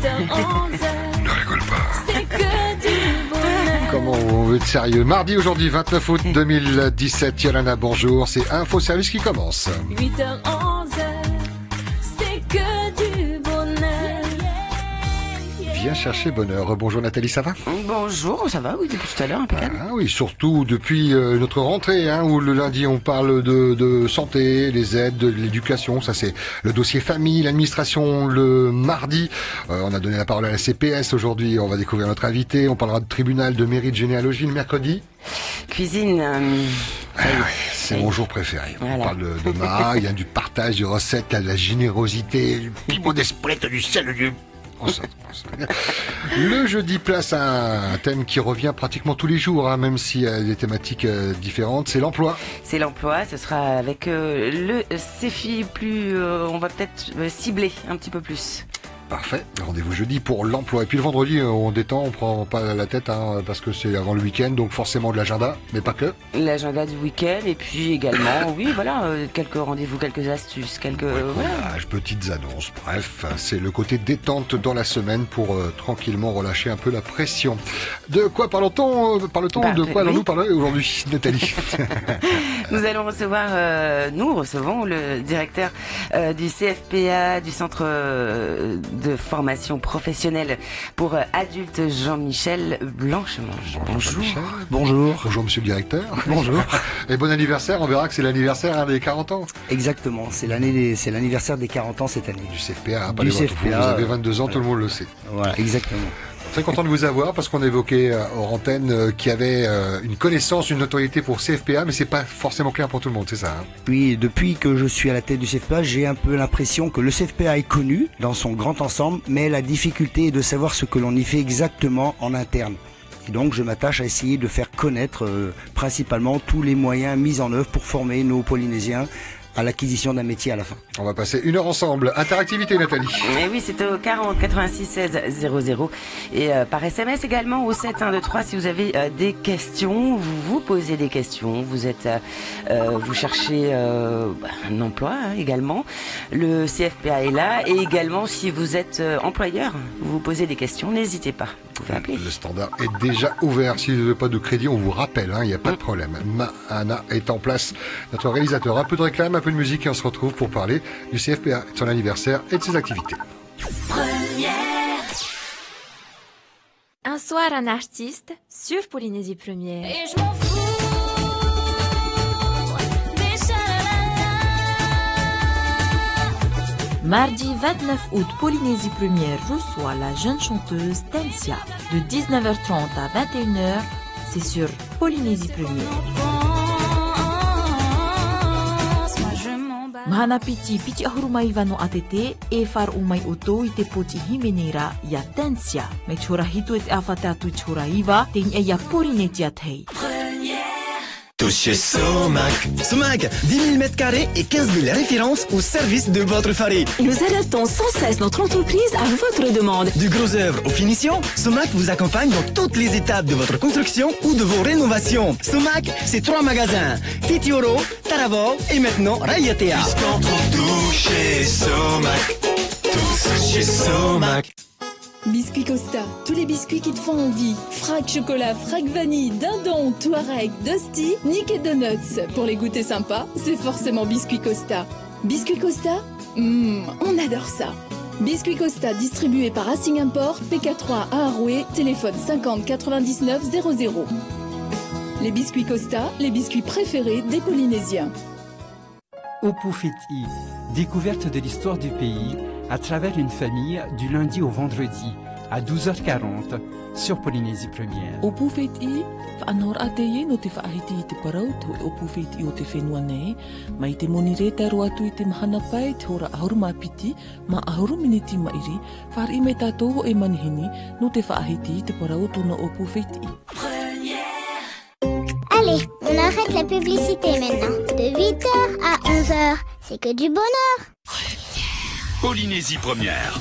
Ne rigole pas. C'est que du bonheur. Comment on veut être sérieux? Mardi aujourd'hui, 29 août 2017. Yolanda, bonjour. C'est Info Service qui commence. 8h, 11h, c'est que du bonheur. Viens chercher bonheur. Bonjour Nathalie, ça va? Bonjour, ça va, oui, depuis tout à l'heure, impeccable. Ah oui, surtout depuis notre rentrée, où le lundi on parle de santé, les aides, de l'éducation, ça c'est le dossier famille, l'administration le mardi. On a donné la parole à la CPS aujourd'hui, on va découvrir notre invité, on parlera de tribunal, de mairie, de généalogie le mercredi. Cuisine, C'est mon jour préféré. Voilà. On parle de Ma, il y a du partage, de recettes, il y a de la générosité, du piment d'esprit, du sel, du... Le jeudi, place à un thème qui revient pratiquement tous les jours, même s'il y a des thématiques différentes, c'est l'emploi. c'est l'emploi, ce sera avec le CFI plus, on va peut-être cibler un petit peu plus. Parfait, rendez-vous jeudi pour l'emploi. Et puis le vendredi, on détend, on prend pas la tête, parce que c'est avant le week-end, donc forcément de l'agenda, mais pas que. L'agenda du week-end et puis également, oui, voilà, quelques rendez-vous, quelques astuces, voilà. Bricolage, petites annonces, bref, c'est le côté détente dans la semaine pour tranquillement relâcher un peu la pression. De quoi parle-t-on De quoi allons-nous parler aujourd'hui, Nathalie? Nous nous recevons le directeur du CFPA, du Centre de formation professionnelle pour adultes, Jean-Michel Blanchemange. Bonjour. Bonjour. Bonjour monsieur le directeur. Bonjour. Et bon anniversaire, on verra que c'est l'anniversaire des 40 ans. Exactement, c'est l'anniversaire des 40 ans cette année. Du CFPA, pas Du les vôtres. CFPA, Vous avez 22 ans, tout le monde le sait. Voilà, exactement. Très content de vous avoir parce qu'on évoquait hors antenne qu'il y avait une connaissance, une notoriété pour CFPA, mais c'est pas forcément clair pour tout le monde, c'est ça Puis depuis que je suis à la tête du CFPA, j'ai un peu l'impression que le CFPA est connu dans son grand ensemble, mais la difficulté est de savoir ce que l'on y fait exactement en interne. Et donc je m'attache à essayer de faire connaître principalement tous les moyens mis en œuvre pour former nos Polynésiens à l'acquisition d'un métier à la fin. On va passer 1 heure ensemble. Interactivité, Nathalie. Et oui, c'est au 40 86 16 00 et par SMS également au 7 1 2 3 si vous avez des questions, vous posez des questions, vous cherchez un emploi également. Le CFPA est là et également si vous êtes employeur, vous posez des questions, n'hésitez pas, vous pouvez appeler. Le standard est déjà ouvert. Si vous n'avez pas de crédit, on vous rappelle, il n'y a pas de problème. Mahana est en place, notre réalisateur. Un peu de réclame, un peu de musique et on se retrouve pour parler du CFPA, de son anniversaire et de ses activités. Un soir, un artiste sur Polynésie Première. Et je m'en fous des chalalala. Mardi 29 août, Polynésie Première reçoit la jeune chanteuse Tensia. De 19h30 à 21h, c'est sur Polynésie Première. Mahana piti ahurumai vano atete e far umai oto i te poti himenera ya Tensia. Me chora hito et afata tu chora iva te e ya Polynésia tei. Tout chez Somac. Somac, 10 000 mètres carrés et 15 000 références au service de votre farine. Nous adaptons sans cesse notre entreprise à votre demande. Du gros œuvre aux finitions, Somac vous accompagne dans toutes les étapes de votre construction ou de vos rénovations. Somac, c'est 3 magasins. Titioro, Taravao et maintenant Rayatea. Puisqu'on trouve tout chez Somac. Tous chez Somac. Biscuits Costa, tous les biscuits qui te font envie. Frac chocolat, frac vanille, dindon, Touareg, Dusty, Nick et Donuts. Pour les goûter sympas, c'est forcément Biscuits Costa. Biscuits Costa, on adore ça. Biscuits Costa, distribué par Racing Import, PK3 à Arouet, téléphone 50 99 00. Les biscuits Costa, les biscuits préférés des Polynésiens. Opufeti, découverte de l'histoire du pays à travers une famille du lundi au vendredi à 12h40 sur Polynésie Première. Opufeti, whanor ateye no te whaahiti I te parau, te opufeti o te whenua nei, mai te monireta roa atu I te mahana pai, te hora ahuruma piti, ma ahuru miniti mairi, whar I me tātou e manihini, no te whaahiti I te parau tona opufeti. Allez, on arrête la publicité maintenant. De 8h à 11h, c'est que du bonheur. Polynésie Première.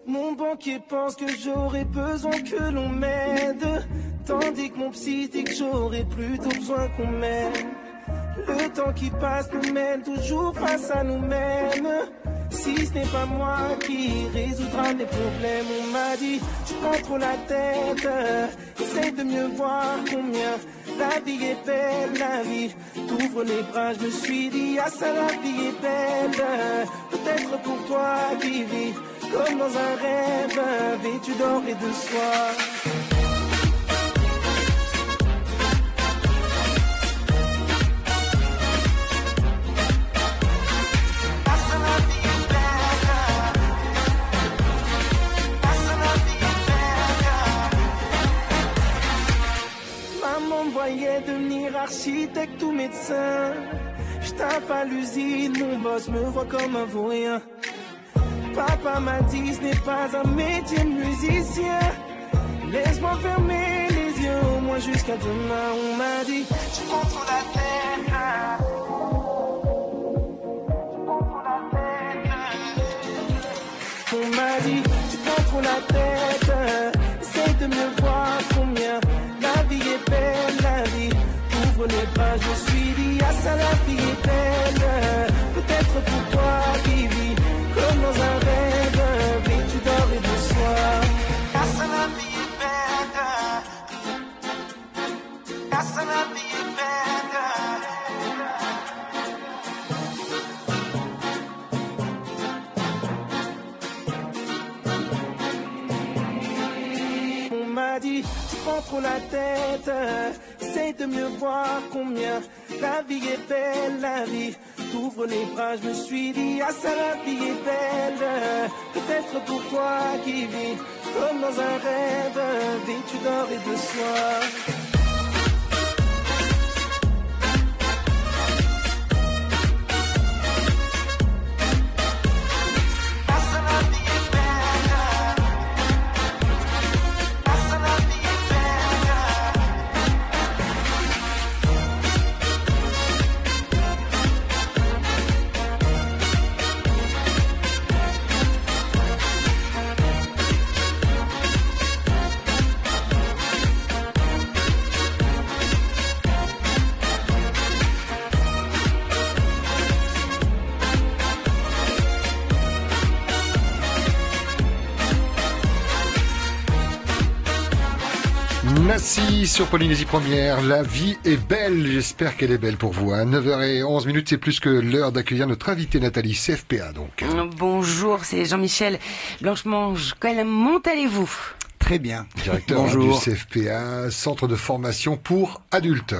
Mon bon banquier pense que j'aurais besoin que l'on m'aide, tandis que mon psy dit que j'aurais plutôt besoin qu'on m'aime. Le temps qui passe nous mène toujours face à nous-mêmes. Si ce n'est pas moi qui résoudra mes problèmes, on m'a dit, tu prends trop la tête, essaye de mieux voir combien la vie est belle, la vie t'ouvre les bras, je me suis dit, ah ça la vie est belle, peut-être pour toi qui vis comme dans un rêve, vêtu d'or et de soie. Voyais devenir architecte ou médecin. J'taffe à l'usine, mon boss me voit comme un vaurien. Papa m'a dit ce n'est pas un métier de musicien. Laisse-moi fermer les yeux au moins jusqu'à demain. On m'a dit tu prends trop la tête. On m'a dit tu prends trop la tête. Essaye de mieux voir combien la vie est belle, la vie ouvre les bras, je me suis dit, ah ça la vie est belle, peut-être pour toi qui vis comme dans un rêve, vêtu d'or et de soie. Ah ça la vie est belle, ah ça la vie est belle. On m'a dit, prends trop la tête, essaye de mieux voir combien la vie est belle, la vie t'ouvre les bras, je me suis dit, ah ça la vie est belle, peut-être pour toi qui vis comme dans un rêve, vêtu d'or et de soie. Nassi sur Polynésie Première, la vie est belle, j'espère qu'elle est belle pour vous. À 9h11, c'est plus que l'heure d'accueillir notre invitée Nathalie, CFPA donc. Bonjour, c'est Jean-Michel Blanchemange, comment allez-vous ? Très bien. Directeur du CFPA, Centre de formation pour adultes,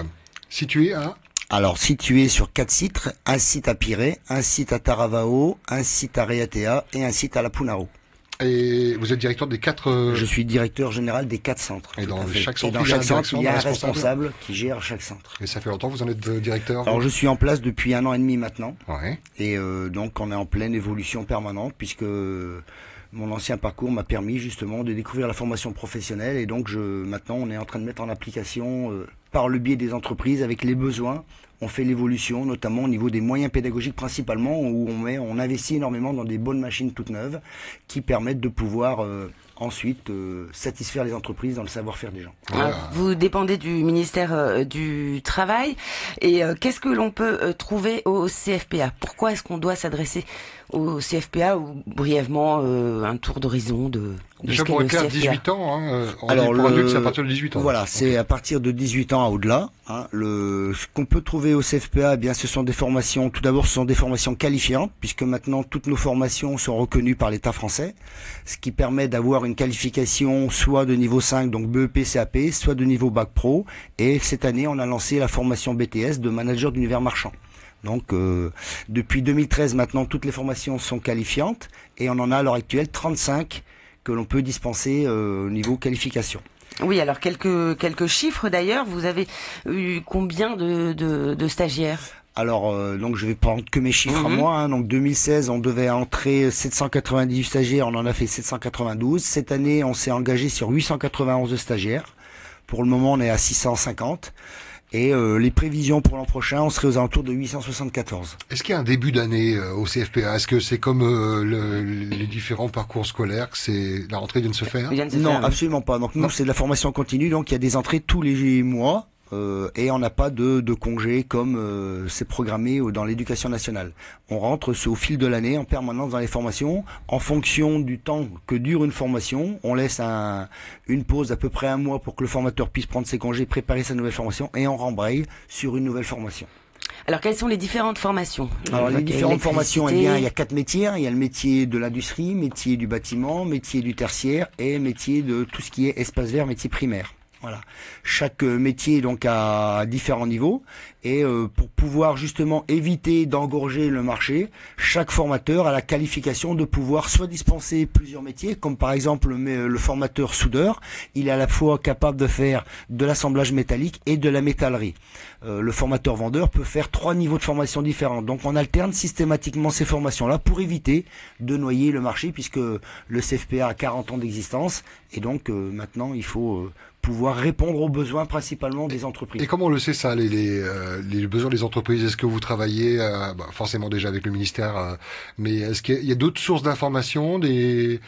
situé à... Alors, situé sur 4 sites, un site à Pirée, un site à Taravao, un site à Raiatea et un site à La Punao. Et vous êtes directeur des 4... Je suis directeur général des 4 centres. Et dans chaque centre, il y a un responsable qui gère chaque centre. Et ça fait longtemps que vous en êtes directeur? Alors je suis en place depuis 1 an et demi maintenant. Ouais. Et donc on est en pleine évolution permanente puisque mon ancien parcours m'a permis justement de découvrir la formation professionnelle. Et donc maintenant on est en train de mettre en application par le biais des entreprises avec les besoins. On fait l'évolution, notamment au niveau des moyens pédagogiques principalement, où on investit énormément dans des bonnes machines toutes neuves qui permettent de pouvoir ensuite satisfaire les entreprises dans le savoir-faire des gens. Voilà. Vous dépendez du ministère du Travail. Et qu'est-ce que l'on peut trouver au CFPA? Pourquoi est-ce qu'on doit s'adresser au CFPA, ou brièvement un tour d'horizon de déjà pour clair, 18 ans, hein, alors pour adulte, c'est à partir de 18 ans. Voilà, c'est à partir de 18 ans à au-delà. Hein, ce qu'on peut trouver au CFPA, eh bien, ce sont des formations, tout d'abord, ce sont des formations qualifiantes, puisque maintenant, toutes nos formations sont reconnues par l'État français, ce qui permet d'avoir une qualification soit de niveau 5, donc BEP, CAP, soit de niveau Bac Pro, et cette année, on a lancé la formation BTS de manager d'univers marchand. Donc, depuis 2013, maintenant, toutes les formations sont qualifiantes, et on en a à l'heure actuelle 35 que l'on peut dispenser au niveau qualification. Oui, alors quelques chiffres d'ailleurs. Vous avez eu combien de stagiaires? Alors, donc je vais prendre que mes chiffres à moi. Hein. Donc 2016, on devait entrer 798 stagiaires, on en a fait 792. Cette année, on s'est engagé sur 891 stagiaires. Pour le moment, on est à 650. Et les prévisions pour l'an prochain, on serait aux alentours de 874. Est-ce qu'il y a un début d'année au CFPA? Est-ce que c'est comme les différents parcours scolaires, que c'est la rentrée vient de se faire? Non, absolument pas. Donc nous, c'est de la formation continue, donc il y a des entrées tous les mois. Et on n'a pas de congé comme c'est programmé dans l'éducation nationale. On rentre au fil de l'année en permanence dans les formations. En fonction du temps que dure une formation, on laisse une pause d'à peu près un mois pour que le formateur puisse prendre ses congés, préparer sa nouvelle formation et on rembraye sur une nouvelle formation. Alors, quelles sont les différentes formations? Alors, les différentes formations, eh bien, il y a 4 métiers. Il y a le métier de l'industrie, métier du bâtiment, métier du tertiaire et métier de tout ce qui est espace vert, métier primaire. Voilà. Chaque métier donc a différents niveaux et pour pouvoir justement éviter d'engorger le marché, chaque formateur a la qualification de pouvoir soit dispenser plusieurs métiers, comme par exemple le formateur soudeur, il est à la fois capable de faire de l'assemblage métallique et de la métallerie. Le formateur vendeur peut faire 3 niveaux de formation différents. Donc on alterne systématiquement ces formations-là pour éviter de noyer le marché puisque le CFPA a 40 ans d'existence et donc maintenant il faut pouvoir répondre aux besoins principalement des entreprises. Et comment on le sait ça, les besoins des entreprises? Est-ce que vous travaillez forcément déjà avec le ministère, mais est-ce qu'il y a d'autres sources d'informations, des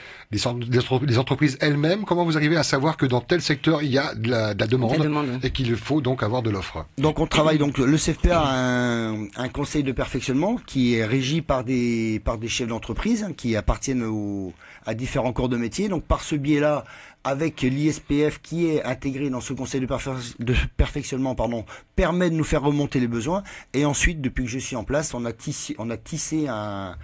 entreprises elles-mêmes? Comment vous arrivez à savoir que dans tel secteur il y a de la demande et qu'il faut donc avoir de l'offre? Donc on travaille, donc le CFPA a un conseil de perfectionnement qui est régi par des chefs d'entreprise qui appartiennent à différents corps de métier. Donc par ce biais-là, avec l'ISPF qui est intégré dans ce conseil de perfectionnement, permet de nous faire remonter les besoins. Et ensuite, depuis que je suis en place, on a tissé un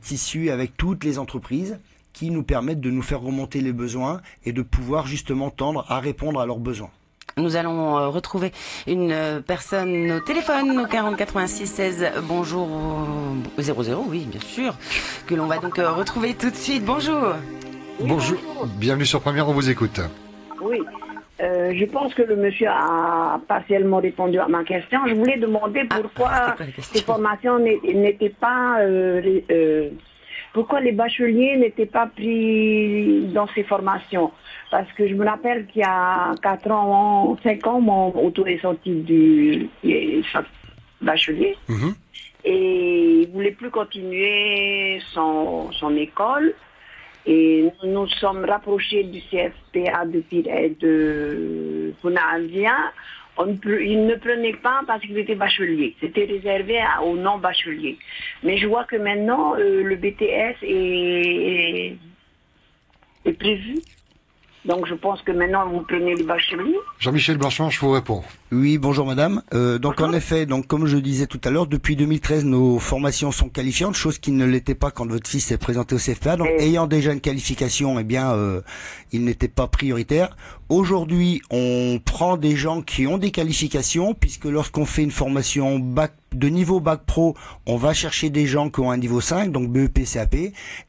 tissu avec toutes les entreprises qui nous permettent de nous faire remonter les besoins et de pouvoir justement tendre à répondre à leurs besoins. Nous allons retrouver une personne au téléphone au 40 86 16 bonjour 00, oui bien sûr, que l'on va donc retrouver tout de suite. Bonjour. Bonjour, bienvenue sur Première, on vous écoute. Oui, je pense que le monsieur a partiellement répondu à ma question. Je voulais demander pourquoi ces formations n'étaient pas... pourquoi les bacheliers n'étaient pas pris dans ces formations. Parce que je me rappelle qu'il y a 5 ans, mon auto est sorti du bachelier. Et il ne voulait plus continuer son école. Et nous sommes rapprochés du CFPA de Punavia. Il ne prenait pas parce qu'il était bachelier. C'était réservé aux non-bacheliers. Mais je vois que maintenant, le BTS est prévu. Donc je pense que maintenant, vous prenez les bacheliers. Jean-Michel Blanchon, je vous réponds. Oui, bonjour madame. Donc en effet, donc comme je disais tout à l'heure, depuis 2013, nos formations sont qualifiantes, chose qui ne l'était pas quand votre fils s'est présenté au CFPA. Donc ayant déjà une qualification, eh bien, il n'était pas prioritaire. Aujourd'hui, on prend des gens qui ont des qualifications, puisque lorsqu'on fait une formation de niveau bac pro, on va chercher des gens qui ont un niveau 5, donc BEP, CAP.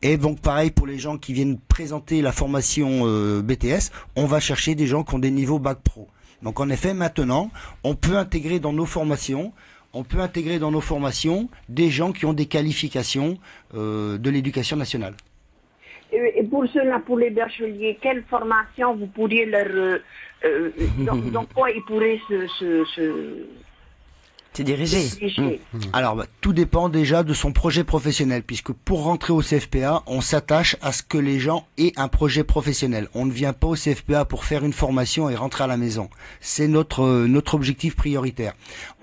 Et donc pareil pour les gens qui viennent présenter la formation BTS, on va chercher des gens qui ont des niveaux bac pro. Donc en effet, maintenant, on peut intégrer dans nos formations, des gens qui ont des qualifications de l'éducation nationale. Et pour cela, pour les bacheliers, quelle formation vous pourriez leur... dans quoi ils pourraient se diriger. Alors, tout dépend déjà de son projet professionnel, puisque pour rentrer au CFPA, on s'attache à ce que les gens aient un projet professionnel. On ne vient pas au CFPA pour faire une formation et rentrer à la maison. C'est notre objectif prioritaire.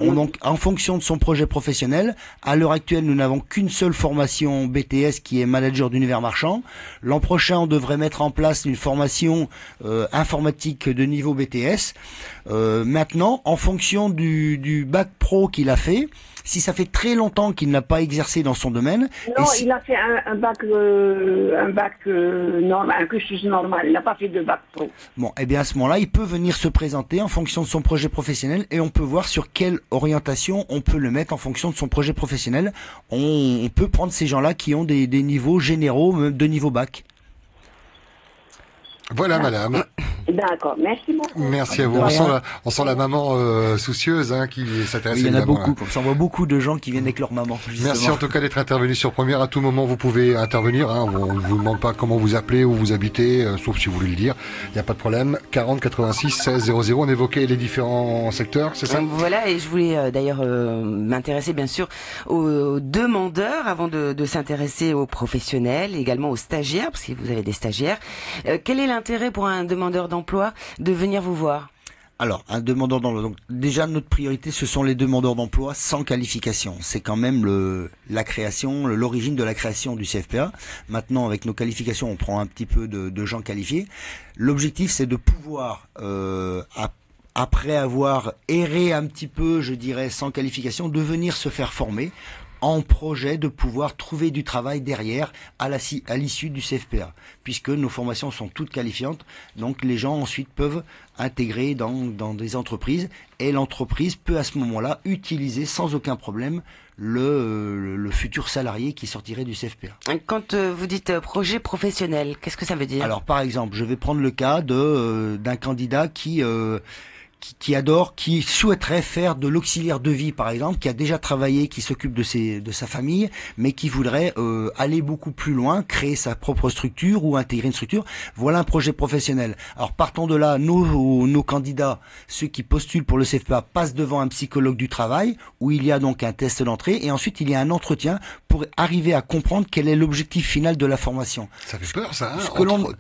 Donc, en fonction de son projet professionnel, à l'heure actuelle, nous n'avons qu'une seule formation BTS qui est manager d'univers marchand. L'an prochain, on devrait mettre en place une formation informatique de niveau BTS. Maintenant, en fonction du bac pro qu'il a fait, si ça fait très longtemps qu'il n'a pas exercé dans son domaine... Non, il a fait un bac normal, un cursus normal, il n'a pas fait de bac pro. Bon, eh bien à ce moment-là, il peut venir se présenter en fonction de son projet professionnel et on peut voir sur quelle orientation on peut le mettre en fonction de son projet professionnel. On peut prendre ces gens-là qui ont des niveaux généraux, de niveau bac. Voilà, madame. D'accord, merci beaucoup. Merci à vous. On sent la maman soucieuse qui s'intéresse. Oui, il y en a évidemment, beaucoup. Comme ça, on voit beaucoup de gens qui viennent avec leur maman. Justement. Merci en tout cas d'être intervenu sur Première. À tout moment, vous pouvez intervenir. On ne vous demande pas comment vous appelez, où vous habitez, sauf si vous voulez le dire. Il n'y a pas de problème. 40 86 16 00. On évoquait les différents secteurs, c'est ça? Voilà, et je voulais d'ailleurs m'intéresser bien sûr aux demandeurs avant de s'intéresser aux professionnels, également aux stagiaires, parce que vous avez des stagiaires. Quel est l'intérêt pour un demandeur d'emploi de venir vous voir? Alors, un demandeur d'emploi. Donc, déjà, notre priorité, ce sont les demandeurs d'emploi sans qualification. C'est quand même l'origine de la création du CFPA. Maintenant, avec nos qualifications, on prend un petit peu de gens qualifiés. L'objectif, c'est de pouvoir, après avoir erré un petit peu, je dirais, sans qualification, de venir se faire former en projet de pouvoir trouver du travail derrière à l'issue du CFPA, puisque nos formations sont toutes qualifiantes, donc les gens ensuite peuvent intégrer dans des entreprises, et l'entreprise peut à ce moment-là utiliser sans aucun problème le futur salarié qui sortirait du CFPA. Quand vous dites projet professionnel, qu'est-ce que ça veut dire? Alors par exemple, je vais prendre le cas d'un candidat qui souhaiterait faire de l'auxiliaire de vie, par exemple, qui a déjà travaillé, qui s'occupe de sa famille, mais qui voudrait aller beaucoup plus loin, créer sa propre structure ou intégrer une structure. Voilà un projet professionnel. Alors partons de là, nos candidats, ceux qui postulent pour le CFPA, passent devant un psychologue du travail, où il y a donc un test d'entrée, et ensuite il y a un entretien pour arriver à comprendre quel est l'objectif final de la formation. Ça fait peur, ça,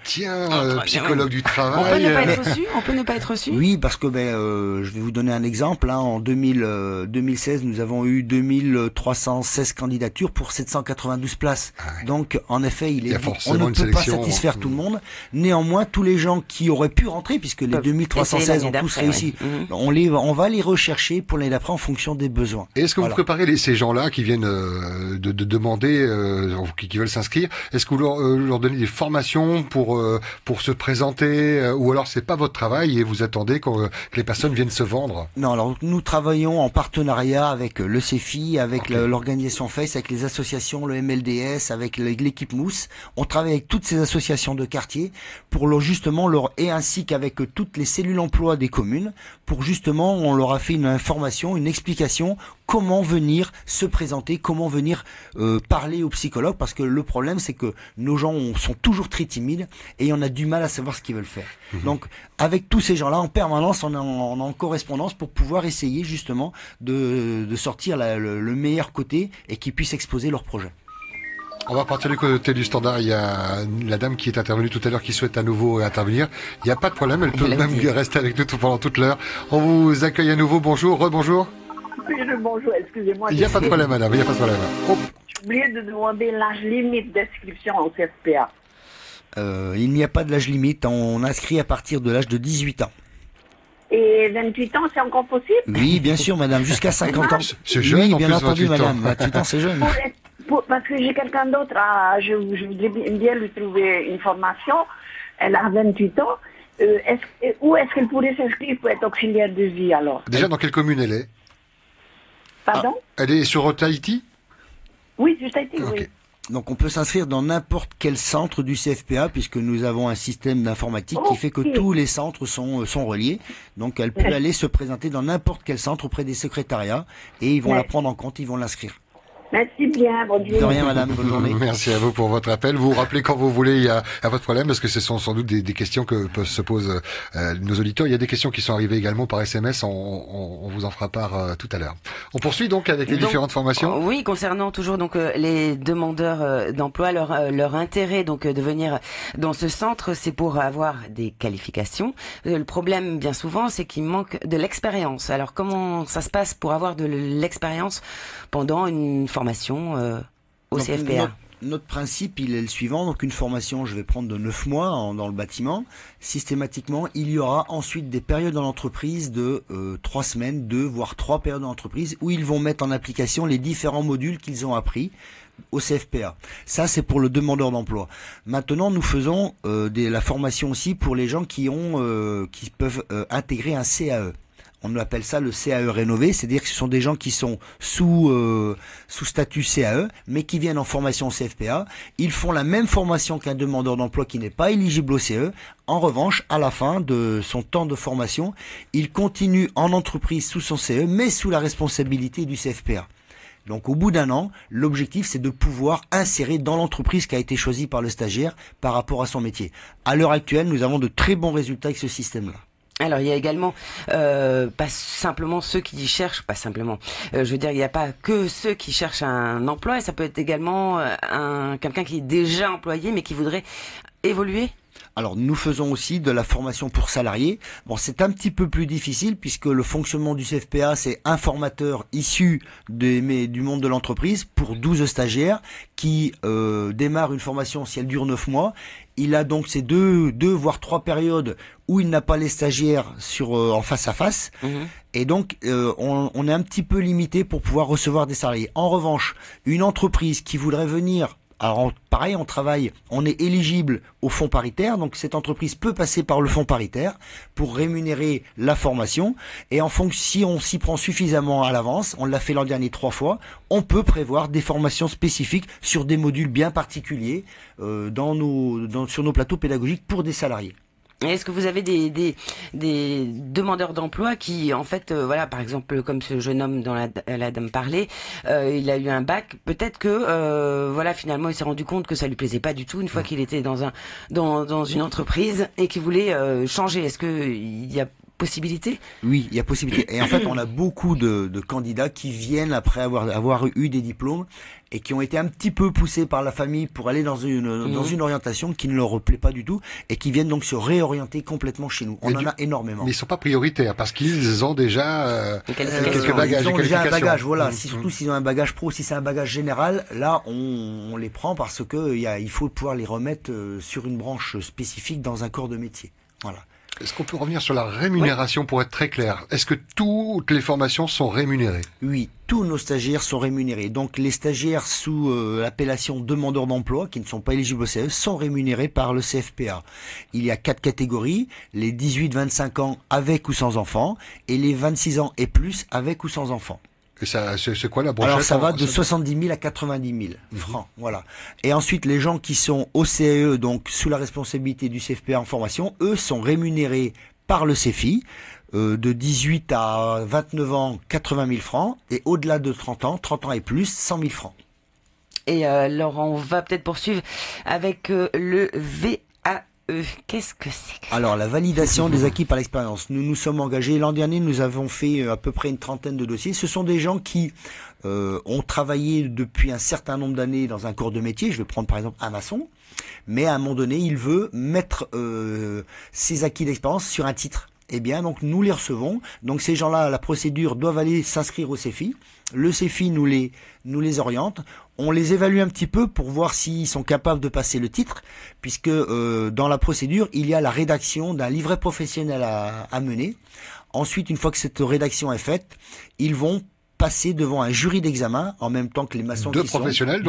psychologue du travail. On peut ne pas être reçu. On peut ne pas être reçu. Oui, parce que je vais vous donner un exemple. En 2016, nous avons eu 2316 candidatures pour 792 places. Donc, en effet, on ne peut pas satisfaire tout le monde. Néanmoins, tous les gens qui auraient pu rentrer, puisque les 2316 ont tous réussi, on va les rechercher pour l'année d'après en fonction des besoins. Et est-ce que vous préparez ces gens-là qui viennent de demander, qui veulent s'inscrire, est-ce que vous leur donnez des formations pour se présenter, ou alors c'est pas votre travail et vous attendez que les personnes viennent se vendre? Non, alors nous travaillons en partenariat avec le CEFI, avec l'organisation FACE, avec les associations, le MLDS, avec l'équipe Mousse. On travaille avec toutes ces associations de quartier pour et ainsi qu'avec toutes les cellules emploi des communes, pour justement, on leur a fait une information, une explication, comment venir se présenter, comment venir parler aux psychologues, parce que le problème c'est que nos gens sont toujours très timides et on a du mal à savoir ce qu'ils veulent faire. Donc avec tous ces gens-là, en permanence, on est en correspondance pour pouvoir essayer justement de sortir le meilleur côté et qu'ils puissent exposer leur projet. On va partir du côté du standard. Il y a la dame qui est intervenue tout à l'heure qui souhaite à nouveau intervenir. Il n'y a pas de problème, elle peut même rester avec nous pendant toute l'heure. On vous accueille à nouveau. Bonjour, rebonjour. Oui, bonjour, excusez-moi. Il n'y a pas de problème, madame, il n'y a pas de problème. J'ai oublié de demander l'âge limite d'inscription au CFPA. Il n'y a pas de l'âge limite, on inscrit à partir de l'âge de 18 ans. Et 28 ans, c'est encore possible? Oui, bien sûr, madame, jusqu'à 50 ans. C'est jeune, oui, en bien plus, entendu, 28 ans. madame, 28 ans, c'est jeune. Parce que j'ai quelqu'un d'autre, je voudrais bien lui trouver une formation. Elle a 28 ans. Où est-ce qu'elle pourrait s'inscrire pour être auxiliaire de vie alors? Déjà, dans quelle commune elle est? Pardon? Elle est sur Tahiti? Oui, sur Tahiti, oui. Donc on peut s'inscrire dans n'importe quel centre du CFPA, puisque nous avons un système d'informatique qui fait que tous les centres sont reliés. Donc elle peut aller se présenter dans n'importe quel centre auprès des secrétariats et ils vont la prendre en compte, ils vont l'inscrire. Merci bien, bonne journée. De rien, madame, bonne journée. Merci à vous pour votre appel. Vous vous rappelez quand vous voulez, il y a votre problème, parce que ce sont sans doute des questions que se posent nos auditeurs. Il y a des questions qui sont arrivées également par SMS, on vous en fera part tout à l'heure. On poursuit donc avec les différentes formations. Oui, concernant toujours donc les demandeurs d'emploi, leur intérêt donc de venir dans ce centre, c'est pour avoir des qualifications. Le problème bien souvent, c'est qu'il manque de l'expérience. Alors comment ça se passe pour avoir de l'expérience pendant une formation au CFPA? Notre principe, il est le suivant. Donc une formation, je vais prendre de 9 mois dans le bâtiment. Systématiquement, il y aura ensuite des périodes dans l'entreprise de 3 semaines, 2 voire 3 périodes dans l'entreprise où ils vont mettre en application les différents modules qu'ils ont appris au CFPA. Ça, c'est pour le demandeur d'emploi. Maintenant, nous faisons la formation aussi pour les gens qui peuvent intégrer un CAE. On appelle ça le CAE rénové, c'est-à-dire que ce sont des gens qui sont sous statut CAE, mais qui viennent en formation au CFPA. Ils font la même formation qu'un demandeur d'emploi qui n'est pas éligible au CE. En revanche, à la fin de son temps de formation, il continue en entreprise sous son CE, mais sous la responsabilité du CFPA. Donc au bout d'un an, l'objectif c'est de pouvoir insérer dans l'entreprise qui a été choisie par le stagiaire par rapport à son métier. À l'heure actuelle, nous avons de très bons résultats avec ce système-là. Alors il y a également pas simplement ceux qui cherchent, pas simplement. Je veux dire, il n'y a pas que ceux qui cherchent un emploi, et ça peut être également quelqu'un qui est déjà employé mais qui voudrait évoluer. Alors nous faisons aussi de la formation pour salariés. Bon, c'est un petit peu plus difficile puisque le fonctionnement du CFPA, c'est un formateur issu du monde de l'entreprise pour 12 stagiaires qui démarrent une formation si elle dure 9 mois. Il a donc ces deux voire 3 périodes où il n'a pas les stagiaires en face à face. Et donc on est un petit peu limité pour pouvoir recevoir des salariés. En revanche, une entreprise qui voudrait venir, alors pareil, on est éligible au fonds paritaire, donc cette entreprise peut passer par le fonds paritaire pour rémunérer la formation, et en fonction, si on s'y prend suffisamment à l'avance, on l'a fait l'an dernier 3 fois, on peut prévoir des formations spécifiques sur des modules bien particuliers sur nos plateaux pédagogiques pour des salariés. Est-ce que vous avez des demandeurs d'emploi qui, en fait, voilà, par exemple, comme ce jeune homme dont la dame parlait, il a eu un bac, peut-être que, voilà, finalement, il s'est rendu compte que ça lui plaisait pas du tout une fois qu'il était dans une entreprise et qu'il voulait changer. Est-ce que il y a possibilité? Oui, il y a possibilité. Et en fait, on a beaucoup de candidats qui viennent après avoir eu des diplômes et qui ont été un petit peu poussés par la famille pour aller dans une orientation qui ne leur plaît pas du tout et qui viennent donc se réorienter complètement chez nous. On en a énormément. Mais ils sont pas prioritaires parce qu'ils ont déjà quelques bagages. Ils ont déjà un bagage, voilà. Surtout s'ils ont un bagage pro, si c'est un bagage général, là on les prend parce que il faut pouvoir les remettre sur une branche spécifique dans un corps de métier. Voilà. Est-ce qu'on peut revenir sur la rémunération pour être très clair? Est-ce que toutes les formations sont rémunérées? Oui, tous nos stagiaires sont rémunérés. Donc les stagiaires sous l'appellation demandeurs d'emploi, qui ne sont pas éligibles au CE, sont rémunérés par le CFPA. Il y a 4 catégories, les 18-25 ans avec ou sans enfants, et les 26 ans et plus avec ou sans enfants. Et ça, c'est quoi la brochette? Alors ça va de 70 000 à 90 000 francs, voilà. Et ensuite, les gens qui sont au CAE, donc sous la responsabilité du CFPA en formation, eux sont rémunérés par le CEFI, de 18 à 29 ans, 80 000 francs, et au-delà de 30 ans et plus, 100 000 francs. Et Laurent, on va peut-être poursuivre avec le VAE. Qu'est-ce que c'est que ça? Alors, la validation des acquis par l'expérience. Nous nous sommes engagés. L'an dernier, nous avons fait à peu près une trentaine de dossiers. Ce sont des gens qui ont travaillé depuis un certain nombre d'années dans un corps de métier. Je vais prendre par exemple un maçon. Mais à un moment donné, il veut mettre ses acquis d'expérience sur un titre. Eh bien, donc nous les recevons. Donc ces gens-là, la procédure, doivent aller s'inscrire au CEFI. Le CEFI nous les oriente. On les évalue un petit peu pour voir s'ils sont capables de passer le titre, puisque dans la procédure, il y a la rédaction d'un livret professionnel à mener. Ensuite, une fois que cette rédaction est faite, ils vont passer devant un jury d'examen en même temps que les maçons deux professionnels.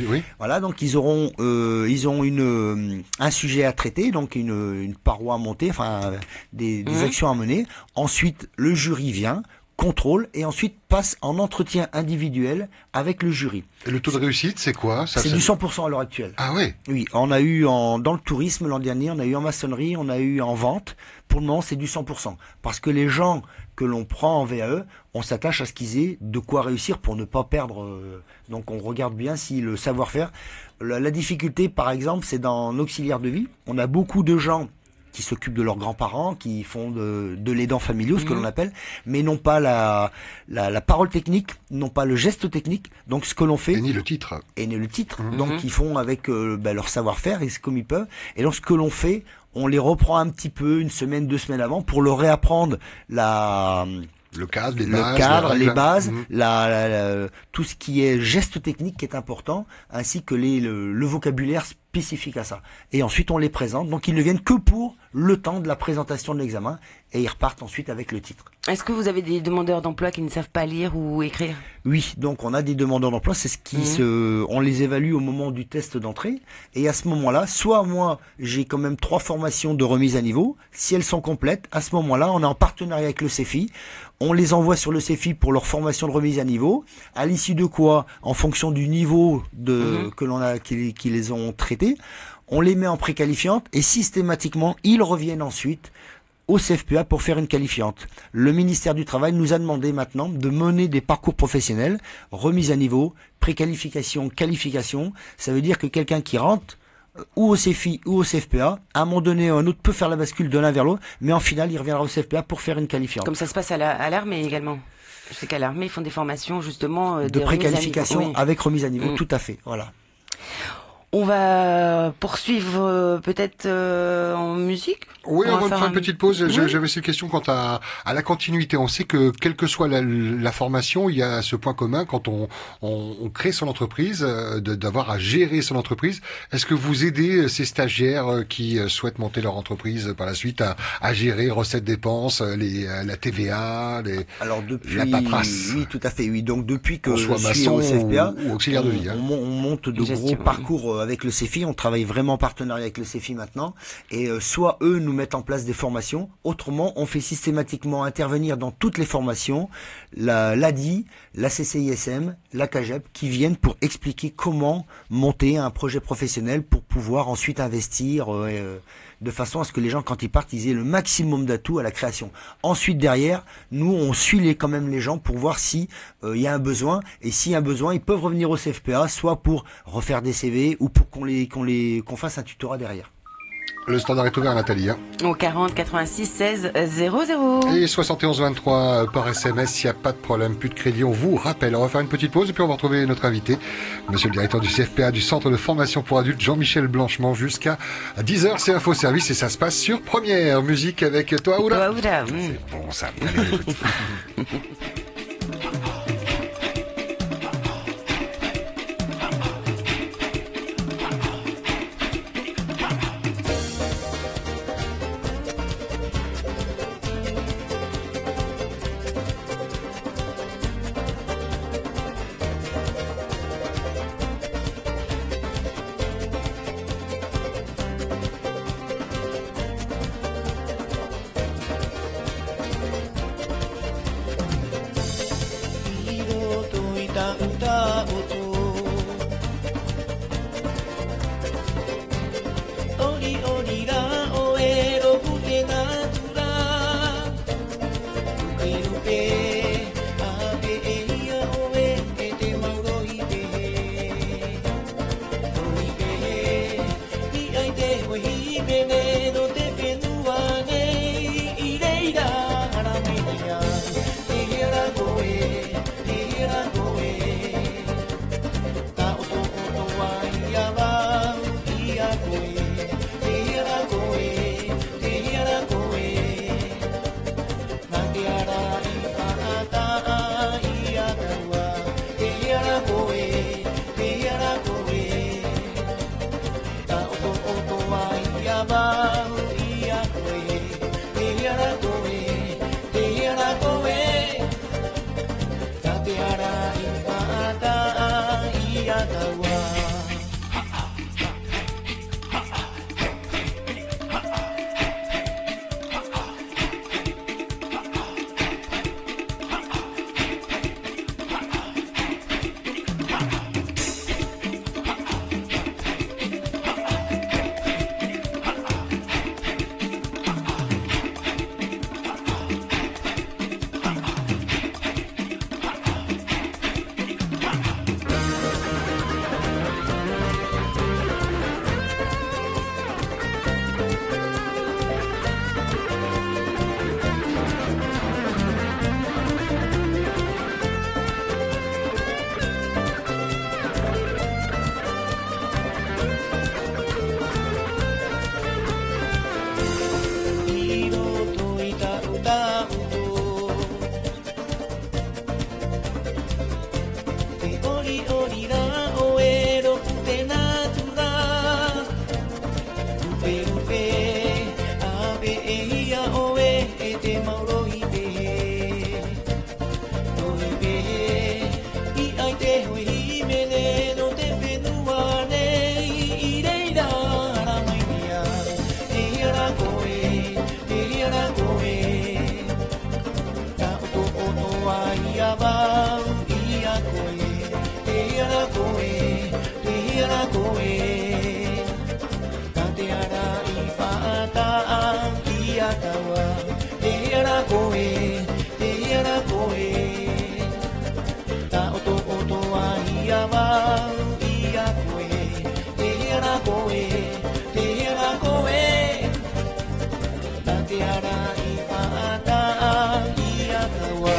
Oui. Voilà, donc ils ont un sujet à traiter, donc une paroi à monter, enfin des actions à mener. Ensuite, le jury vient, contrôle et ensuite passe en entretien individuel avec le jury. Et le taux de réussite, c'est quoi? C'est du 100% à l'heure actuelle. Ah oui. Oui, on a eu dans le tourisme l'an dernier, on a eu en maçonnerie, on a eu en vente. Pour le moment, c'est du 100%. Parce que les gens que l'on prend en VAE, on s'attache à ce qu'ils aient de quoi réussir pour ne pas perdre. Donc on regarde bien si le savoir-faire. La difficulté, par exemple, c'est dans l'auxiliaire de vie. On a beaucoup de gens qui s'occupent de leurs grands-parents, qui font de l'aidant familiaux, ce que l'on appelle, mais n'ont pas la parole technique, n'ont pas le geste technique. Donc ce que l'on fait... Et ni le titre. Donc ils font avec leur savoir-faire, et c'est comme ils peuvent. Et donc ce que l'on fait, on les reprend un petit peu, 1 semaine, 2 semaines avant, pour leur réapprendre le cadre, les bases, tout ce qui est geste technique qui est important, ainsi que le vocabulaire spécifiques à ça. Et ensuite, on les présente. Donc, ils ne viennent que pour le temps de la présentation de l'examen et ils repartent ensuite avec le titre. Est-ce que vous avez des demandeurs d'emploi qui ne savent pas lire ou écrire? Oui, donc on a des demandeurs d'emploi, c'est ce qui on les évalue au moment du test d'entrée. Et à ce moment-là, soit moi, j'ai quand même 3 formations de remise à niveau. Si elles sont complètes, à ce moment-là, on est en partenariat avec le CEFI. On les envoie sur le CEFI pour leur formation de remise à niveau. À l'issue de quoi, en fonction du niveau que l'on a, qui les ont traités, on les met en préqualifiante et systématiquement, ils reviennent ensuite au CFPA pour faire une qualifiante. Le ministère du Travail nous a demandé maintenant de mener des parcours professionnels, remise à niveau, préqualification, qualification. Ça veut dire que quelqu'un qui rentre ou au CFI ou au CFPA, à un moment donné, un autre peut faire la bascule de l'un vers l'autre, mais en finale, il reviendra au CFPA pour faire une qualifiante. Comme ça se passe à l'armée également. Je sais qu'à l'armée, ils font des formations justement de préqualification avec remise à niveau, tout à fait. Voilà. On va poursuivre peut-être en musique. Oui, on va faire une petite pause. J'avais cette question quant à la continuité. On sait que quelle que soit la formation, il y a ce point commun quand on crée son entreprise, d'avoir à gérer son entreprise. Est-ce que vous aidez ces stagiaires qui souhaitent monter leur entreprise par la suite à gérer recettes, dépenses, la TVA, alors depuis, la paperasse? Oui, tout à fait. Oui, donc depuis que soit je suis maçon au CFPA, ou auxiliaire de vie, on monte de gros parcours avec le CEFI, on travaille vraiment en partenariat avec le CEFI maintenant, et soit eux nous mettent en place des formations, autrement on fait systématiquement intervenir dans toutes les formations l'ADI, la CCISM, la CAGEP, qui viennent pour expliquer comment monter un projet professionnel pour pouvoir ensuite investir de façon à ce que les gens, quand ils partent, ils aient le maximum d'atouts à la création. Ensuite, derrière, nous, on suit quand même les gens pour voir si y a un besoin. Et s'il y a un besoin, ils peuvent revenir au CFPA, soit pour refaire des CV ou pour qu'on fasse un tutorat derrière. Le standard est ouvert, Nathalie. Au 40 86 16 00. Et 71 23 par SMS, il n'y a pas de problème, plus de crédit, on vous rappelle. On va faire une petite pause et puis on va retrouver notre invité, monsieur le directeur du CFPA, du Centre de formation pour adultes, Jean-Michel Blanchement, jusqu'à 10h, c'est Info Service et ça se passe sur Première Musique avec toi, Oula. C'est bon ça. te mauro i pe Oi pe I ai te hui hi mene no te whenua nei I reira ara mai mia Te hiara koe Ta oto oto a ia wau ia koe Te hiara koe Ta te ara I whaata ia kawa Te hiara koe Ta oto oto a ia wau ia koe Te hiara koe Ta te ara I whaata ia kawa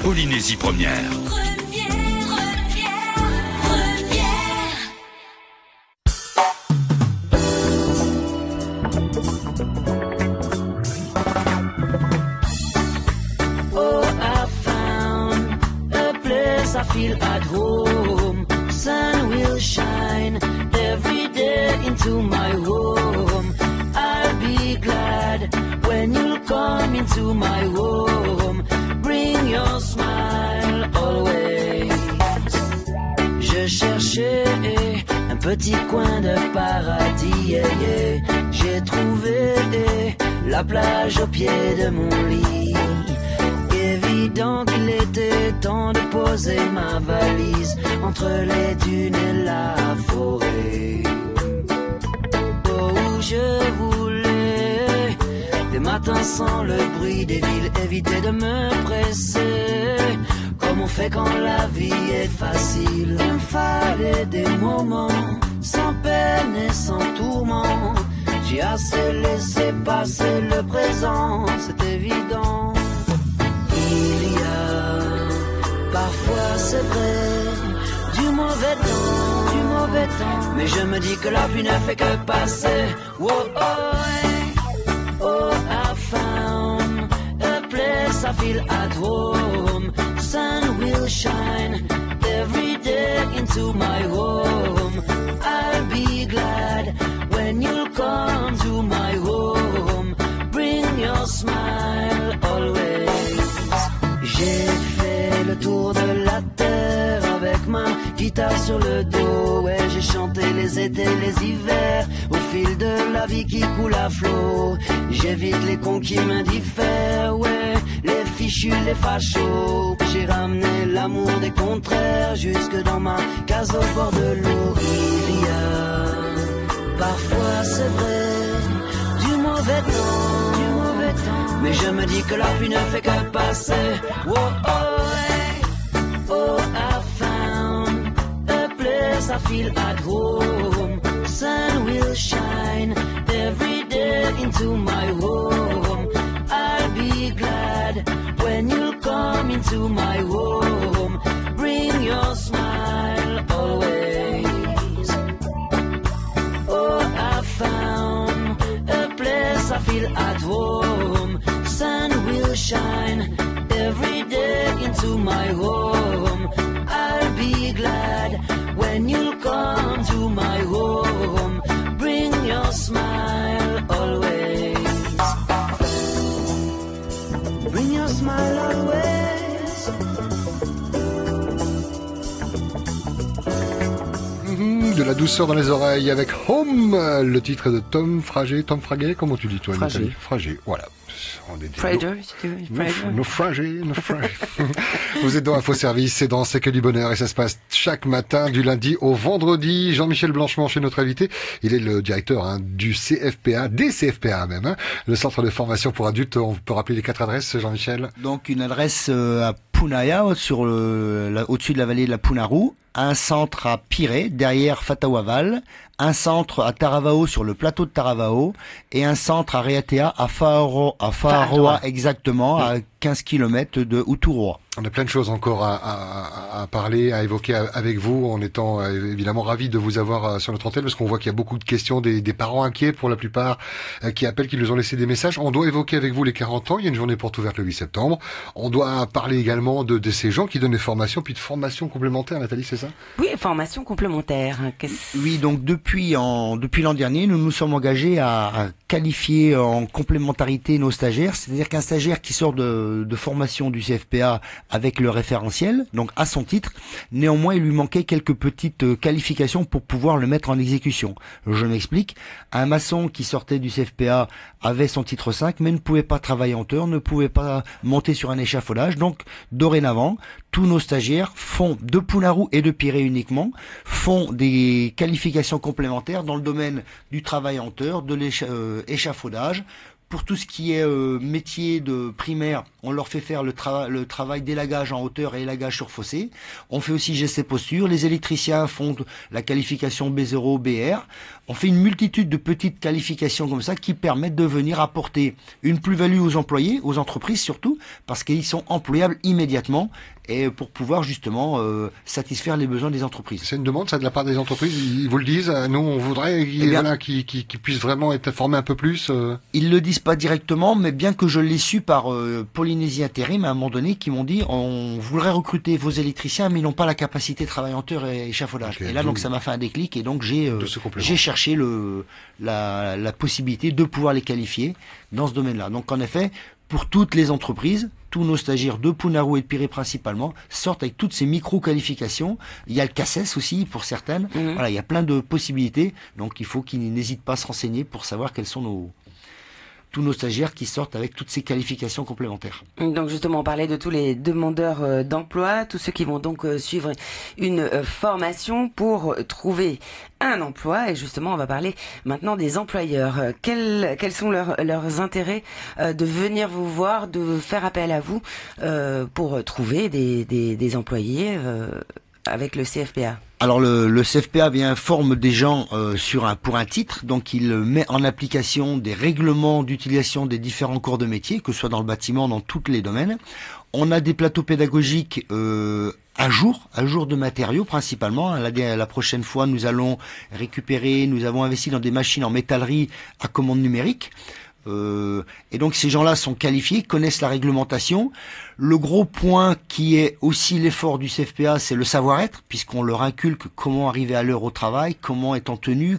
Polynésie première. Oh, I found a place I feel at home. Sun will shine every day into my home. I'll be glad when you'll come into my home. Bring your smile always. Je cherchais un petit coin de paradis. J'ai trouvé la plage au pied de mon lit. Évident qu'il était temps de poser ma valise entre les dunes et la forêt. Oh, je voulais des matins sans le bruit des villes, éviter de me presser, comme on fait quand la vie est facile. Il me fallait des moments sans peine et sans tourment. J'ai assez laissé passer le présent, c'est évident. Il y a parfois, c'est vrai, du mauvais temps, mais je me dis que la pluie ne fait que passer. Oh, oh, I found a place I feel at home. Sun will shine every day into my home. I'll be glad when you'll come to my home. Bring your smile always. J'ai fait le tour de la terre avec ma guitare sur le dos. Ouais, j'ai chanté les étés, les hivers, au fil de la vie qui coule à flot. J'évite les cons qui m'indiffèrent, ouais, les fichus, les fachos. J'ai ramené l'amour des contraires jusque dans ma case au bord de l'eau. Il y a parfois, c'est vrai, du mauvais temps, mais je me dis que la pluie ne fait que passer. Oh, oh, I found a place I feel at home. Sun will shine every day into my home. I'll be glad when you'll come into my home. Bring your smile always. Oh, I found a place I feel at home. Sun will shine every day into my home. I'll be glad when you'll come to my home. Bring your smile always. Bring your smile always. De la douceur dans les oreilles avec Home, le titre de Tom Frager, comment tu dis toi Nathalie? Frager, voilà. Nos Frager. Vous êtes dans Info Service, c'est dans C'est que du bonheur et ça se passe chaque matin du lundi au vendredi. Jean-Michel Blanchement chez notre invité, il est le directeur du CFPA, des CFPA même, le centre de formation pour adultes. On peut rappeler les 4 adresses, Jean-Michel? Donc une adresse à Punaya, au-dessus de la vallée de la Punaru, un centre à Piré, derrière Fatawaval, un centre à Taravao sur le plateau de Taravao et un centre à Reatea à Faaroa exactement, à 15 km de Uturoa. On a plein de choses encore à parler, à évoquer avec vous, en étant évidemment ravis de vous avoir sur notre antenne, parce qu'on voit qu'il y a beaucoup de questions, des parents inquiets pour la plupart, qui appellent, qui nous ont laissé des messages. On doit évoquer avec vous les 40 ans, il y a une journée porte ouverte le 8 septembre. On doit parler également de ces gens qui donnent des formations, puis de formations complémentaires, Nathalie, c'est ça? Oui, formation complémentaire. Oui, donc depuis l'an dernier, nous nous sommes engagés à qualifier en complémentarité nos stagiaires, c'est-à-dire qu'un stagiaire qui sort de formation du CFPA avec le référentiel, donc à son titre. Néanmoins, il lui manquait quelques petites qualifications pour pouvoir le mettre en exécution. Je m'explique. Un maçon qui sortait du CFPA avait son titre 5, mais ne pouvait pas travailler en hauteur, ne pouvait pas monter sur un échafaudage. Donc, dorénavant, tous nos stagiaires font de Punarou et de Pirée uniquement, font des qualifications complémentaires dans le domaine du travail en hauteur, de l'échafaudage. Pour tout ce qui est métier de primaire, on leur fait faire le travail d'élagage en hauteur et élagage sur fossé. On fait aussi gestes et postures. Les électriciens font la qualification B0, BR. On fait une multitude de petites qualifications comme ça qui permettent de venir apporter une plus-value aux employés, aux entreprises surtout, parce qu'ils sont employables immédiatement et pour pouvoir justement satisfaire les besoins des entreprises. C'est une demande, ça, de la part des entreprises? Ils vous le disent? Nous, on voudrait qu'ils puissent vraiment être formés un peu plus. Ils le disent pas directement, mais bien que je l'ai su par Polynésie Intérim à un moment donné, qui m'ont dit on voudrait recruter vos électriciens, mais ils n'ont pas la capacité de travail en hauteur et échafaudage. Okay, et là, donc ça m'a fait un déclic, et donc j'ai cherché la possibilité de pouvoir les qualifier dans ce domaine-là. Donc en effet, pour toutes les entreprises, tous nos stagiaires de Punarou et de Pirée principalement sortent avec toutes ces micro-qualifications. Il y a le CACES aussi pour certaines. Voilà, il y a plein de possibilités. Donc il faut qu'ils n'hésitent pas à se renseigner pour savoir quels sont tous nos stagiaires qui sortent avec toutes ces qualifications complémentaires. Donc justement, on parlait de tous les demandeurs d'emploi, tous ceux qui vont donc suivre une formation pour trouver un emploi. Et justement, on va parler maintenant des employeurs. Quels sont leurs intérêts de venir vous voir, de faire appel à vous pour trouver des employés avec le CFPA? Alors le CFPA forme des gens pour un titre, donc il met en application des règlements d'utilisation des différents corps de métier, que ce soit dans le bâtiment, dans tous les domaines. On a des plateaux pédagogiques à jour de matériaux principalement. La prochaine fois, nous avons investi dans des machines en métallerie à commande numérique. Et donc ces gens-là sont qualifiés, connaissent la réglementation. Le gros point qui est aussi l'effort du CFPA, c'est le savoir-être, puisqu'on leur inculque comment arriver à l'heure au travail, comment être en tenue,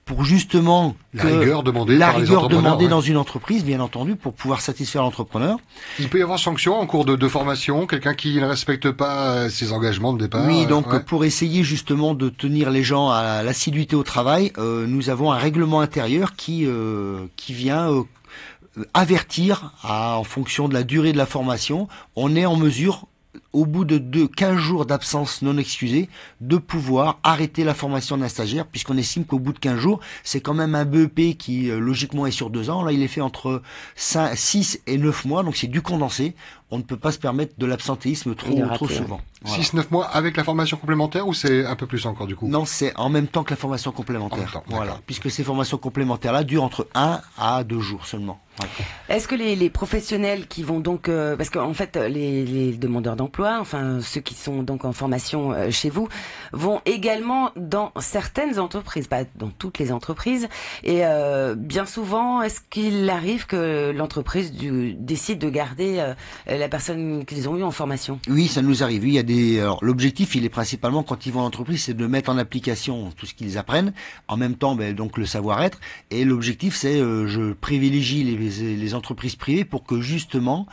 pour justement la rigueur demandée dans une entreprise, bien entendu, pour pouvoir satisfaire l'entrepreneur. Il peut y avoir sanction en cours de formation, quelqu'un qui ne respecte pas ses engagements de départ. Oui, donc pour essayer justement de tenir les gens à l'assiduité au travail, nous avons un règlement intérieur qui vient avertir en fonction de la durée de la formation. On est en mesure, au bout de 15 jours d'absence non excusée, de pouvoir arrêter la formation d'un stagiaire, puisqu'on estime qu'au bout de 15 jours, c'est quand même un BEP qui logiquement est sur 2 ans. Là, il est fait entre 6 et 9 mois, donc c'est du condensé. On ne peut pas se permettre de l'absentéisme trop souvent. Voilà. 6-9 mois avec la formation complémentaire, ou c'est un peu plus encore du coup? Non, c'est en même temps que la formation complémentaire. Voilà, puisque ces formations complémentaires-là durent entre 1 à 2 jours seulement. Ouais. Est-ce que les professionnels qui vont donc, parce qu'en fait les demandeurs d'emploi, enfin ceux qui sont donc en formation chez vous, vont également dans certaines entreprises, pas dans toutes les entreprises, et bien souvent, est-ce qu'il arrive que l'entreprise décide de garder la personne qu'ils ont eue en formation? Oui, ça nous arrive. Il y a alors, l'objectif, il est principalement quand ils vont en entreprise, c'est de mettre en application tout ce qu'ils apprennent, en même temps donc le savoir-être, et l'objectif c'est je privilégie les entreprises privées pour que justement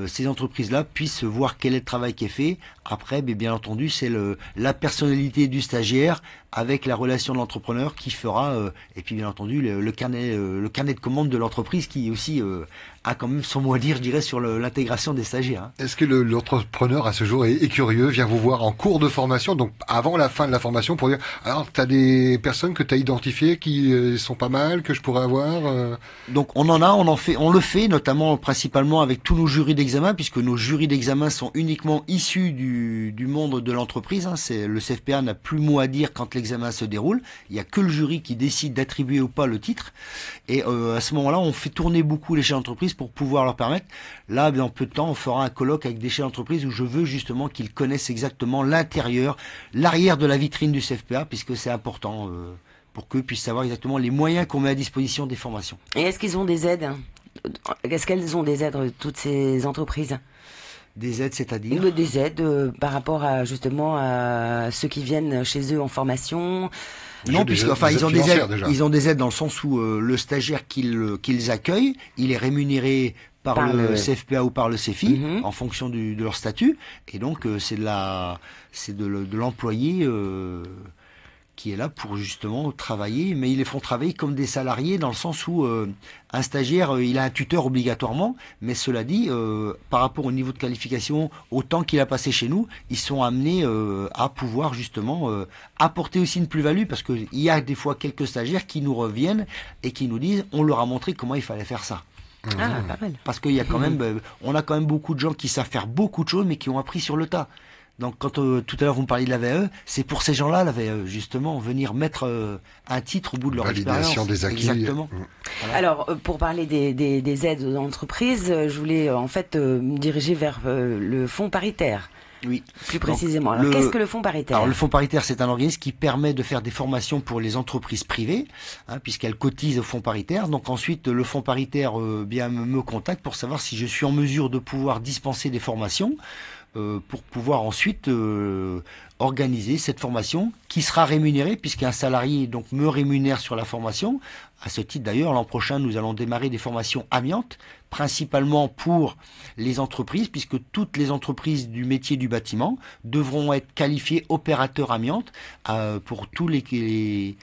ces entreprises-là puissent voir quel est le travail qui est fait. Après, bien entendu, c'est la personnalité du stagiaire avec la relation de l'entrepreneur qui fera, et puis bien entendu le carnet de commande de l'entreprise qui aussi a quand même son mot à dire, je dirais, sur l'intégration des stagiaires. Est-ce que l'entrepreneur à ce jour est curieux, vient vous voir en cours de formation, donc avant la fin de la formation, pour dire alors t'as des personnes que t'as identifiées qui sont pas mal, que je pourrais avoir? Donc on le fait notamment principalement avec tous nos jurys jury d'examen, puisque nos jurys d'examen sont uniquement issus du monde de l'entreprise. Hein. Le CFPA n'a plus mot à dire quand l'examen se déroule. Il n'y a que le jury qui décide d'attribuer ou pas le titre. Et à ce moment-là, on fait tourner beaucoup les chefs d'entreprise pour pouvoir leur permettre. Là, dans peu de temps, on fera un colloque avec des chefs d'entreprise où je veux justement qu'ils connaissent exactement l'intérieur, l'arrière de la vitrine du CFPA, puisque c'est important pour qu'eux puissent savoir exactement les moyens qu'on met à disposition des formations. Et est-ce qu'ils ont des aides? Est-ce qu'elles ont des aides, toutes ces entreprises? Des aides, c'est-à-dire? Des aides par rapport à justement à ceux qui viennent chez eux en formation. Non, puisque enfin ils ont des aides dans le sens où le stagiaire qu'ils accueillent, il est rémunéré par le CFPA ou par le CFI en fonction de leur statut, et donc c'est de l'employé qui est là pour justement travailler, mais ils les font travailler comme des salariés dans le sens où un stagiaire, il a un tuteur obligatoirement, mais cela dit, par rapport au niveau de qualification, au temps qu'il a passé chez nous, ils sont amenés à pouvoir justement apporter aussi une plus-value, parce qu'il y a des fois quelques stagiaires qui nous reviennent et qui nous disent, on leur a montré comment il fallait faire ça. Ah, pas mal. Parce qu'il y a quand même, on a quand même beaucoup de gens qui savent faire beaucoup de choses, mais qui ont appris sur le tas. Donc quand tout à l'heure vous me parliez de la VAE, c'est pour ces gens-là la VAE, justement, venir mettre un titre au bout de leur validation expérience. Des acquis. Exactement. Voilà. Alors pour parler des aides aux entreprises, je voulais en fait me diriger vers le fonds paritaire. Oui. Plus précisément. Alors qu'est-ce que le fonds paritaire? Alors le fonds paritaire, c'est un organisme qui permet de faire des formations pour les entreprises privées, puisqu'elles cotisent au fonds paritaire. Donc ensuite, le fonds paritaire me contacte pour savoir si je suis en mesure de pouvoir dispenser des formations. Pour pouvoir ensuite organiser cette formation qui sera rémunérée, puisqu'un salarié donc me rémunère sur la formation. À ce titre d'ailleurs, l'an prochain, nous allons démarrer des formations amiantes, principalement pour les entreprises, puisque toutes les entreprises du métier du bâtiment devront être qualifiées opérateurs amiantes pour tous les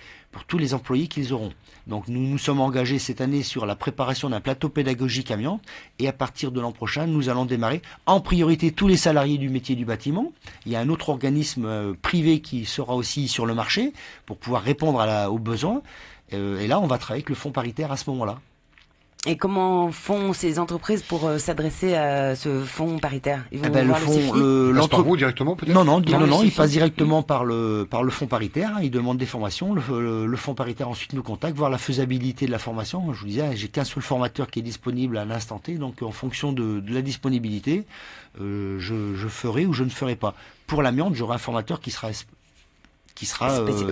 employés qu'ils auront. Donc nous nous sommes engagés cette année sur la préparation d'un plateau pédagogique amiante, et à partir de l'an prochain, nous allons démarrer en priorité tous les salariés du métier du bâtiment. Il y a un autre organisme privé qui sera aussi sur le marché pour pouvoir répondre aux besoins. Et là, on va travailler avec le fonds paritaire à ce moment-là. Et comment font ces entreprises pour s'adresser à ce fonds paritaire? Ils vont voir le CFI? Par vous directement peut-être? Non, ils passent directement par le fonds paritaire. Ils demandent des formations. Le fonds paritaire ensuite nous contacte, voir la faisabilité de la formation. Je vous disais, j'ai qu'un seul formateur qui est disponible à l'instant T, donc en fonction de la disponibilité, je ferai ou je ne ferai pas. Pour l'amiante, j'aurai un formateur qui sera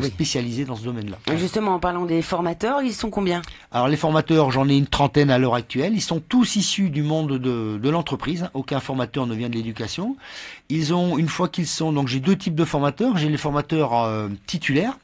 spécialisé dans ce domaine-là. Justement, en parlant des formateurs, ils sont combien? Alors les formateurs, j'en ai une trentaine à l'heure actuelle. Ils sont tous issus du monde de l'entreprise. Aucun formateur ne vient de l'éducation. Ils ont, une fois qu'ils sont, donc j'ai deux types de formateurs. J'ai les formateurs titulaires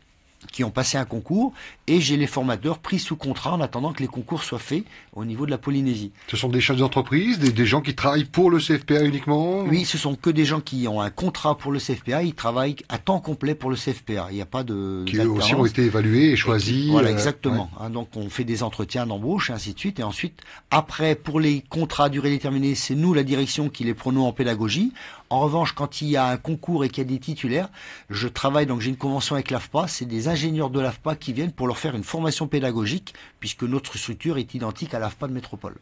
qui ont passé un concours, et j'ai les formateurs pris sous contrat en attendant que les concours soient faits au niveau de la Polynésie. Ce sont des chefs d'entreprise, des gens qui travaillent pour le CFPA uniquement? Oui, ce sont que des gens qui ont un contrat pour le CFPA, ils travaillent à temps complet pour le CFPA. Il n'y a pas de... Qui aussi ont été évalués et choisis. Voilà, exactement. Ouais. Donc on fait des entretiens d'embauche et ainsi de suite, et ensuite, après, pour les contrats à durée déterminée, c'est nous, la direction, qui les prenons en pédagogie. En revanche, quand il y a un concours et qu'il y a des titulaires, je travaille, donc j'ai une convention avec l'AFPA, c'est des ingénieurs de l'AFPA qui viennent pour leur faire une formation pédagogique, puisque notre structure est identique à l'AFPA de métropole.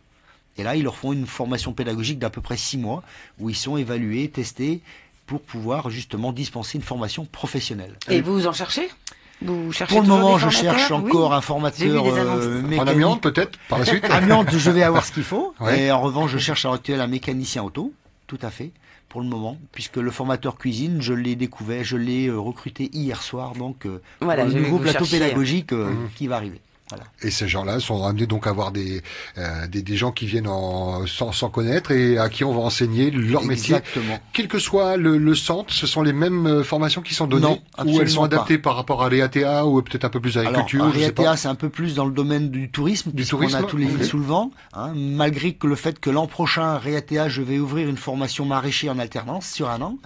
Et là, ils leur font une formation pédagogique d'à peu près 6 mois, où ils sont évalués, testés, pour pouvoir justement dispenser une formation professionnelle. Et vous en cherchez? Vous cherchez pour le moment, je cherche encore un formateur en amiante peut-être, par la suite. Amiante, je vais avoir ce qu'il faut. Ouais. Et en revanche, je cherche à l'heure actuelle un mécanicien auto, tout à fait. Pour le moment, puisque le formateur cuisine, je l'ai découvert, je l'ai recruté hier soir, donc voilà, le nouveau plateau pédagogique qui va arriver. Voilà. Et ces gens-là sont amenés donc à avoir des gens qui viennent sans connaître et à qui on va enseigner leur métier. Exactement. Quel que soit le centre, ce sont les mêmes formations qui sont données? Non, ou elles sont adaptées pas par rapport à l'EATA ou peut-être un peu plus à l'agriculture? Alors, l'EATA, c'est un peu plus dans le domaine du tourisme, puisqu'on a tous les îles sous le vent. Malgré que le fait que l'an prochain, REATA, je vais ouvrir une formation maraîcher en alternance sur 1 an,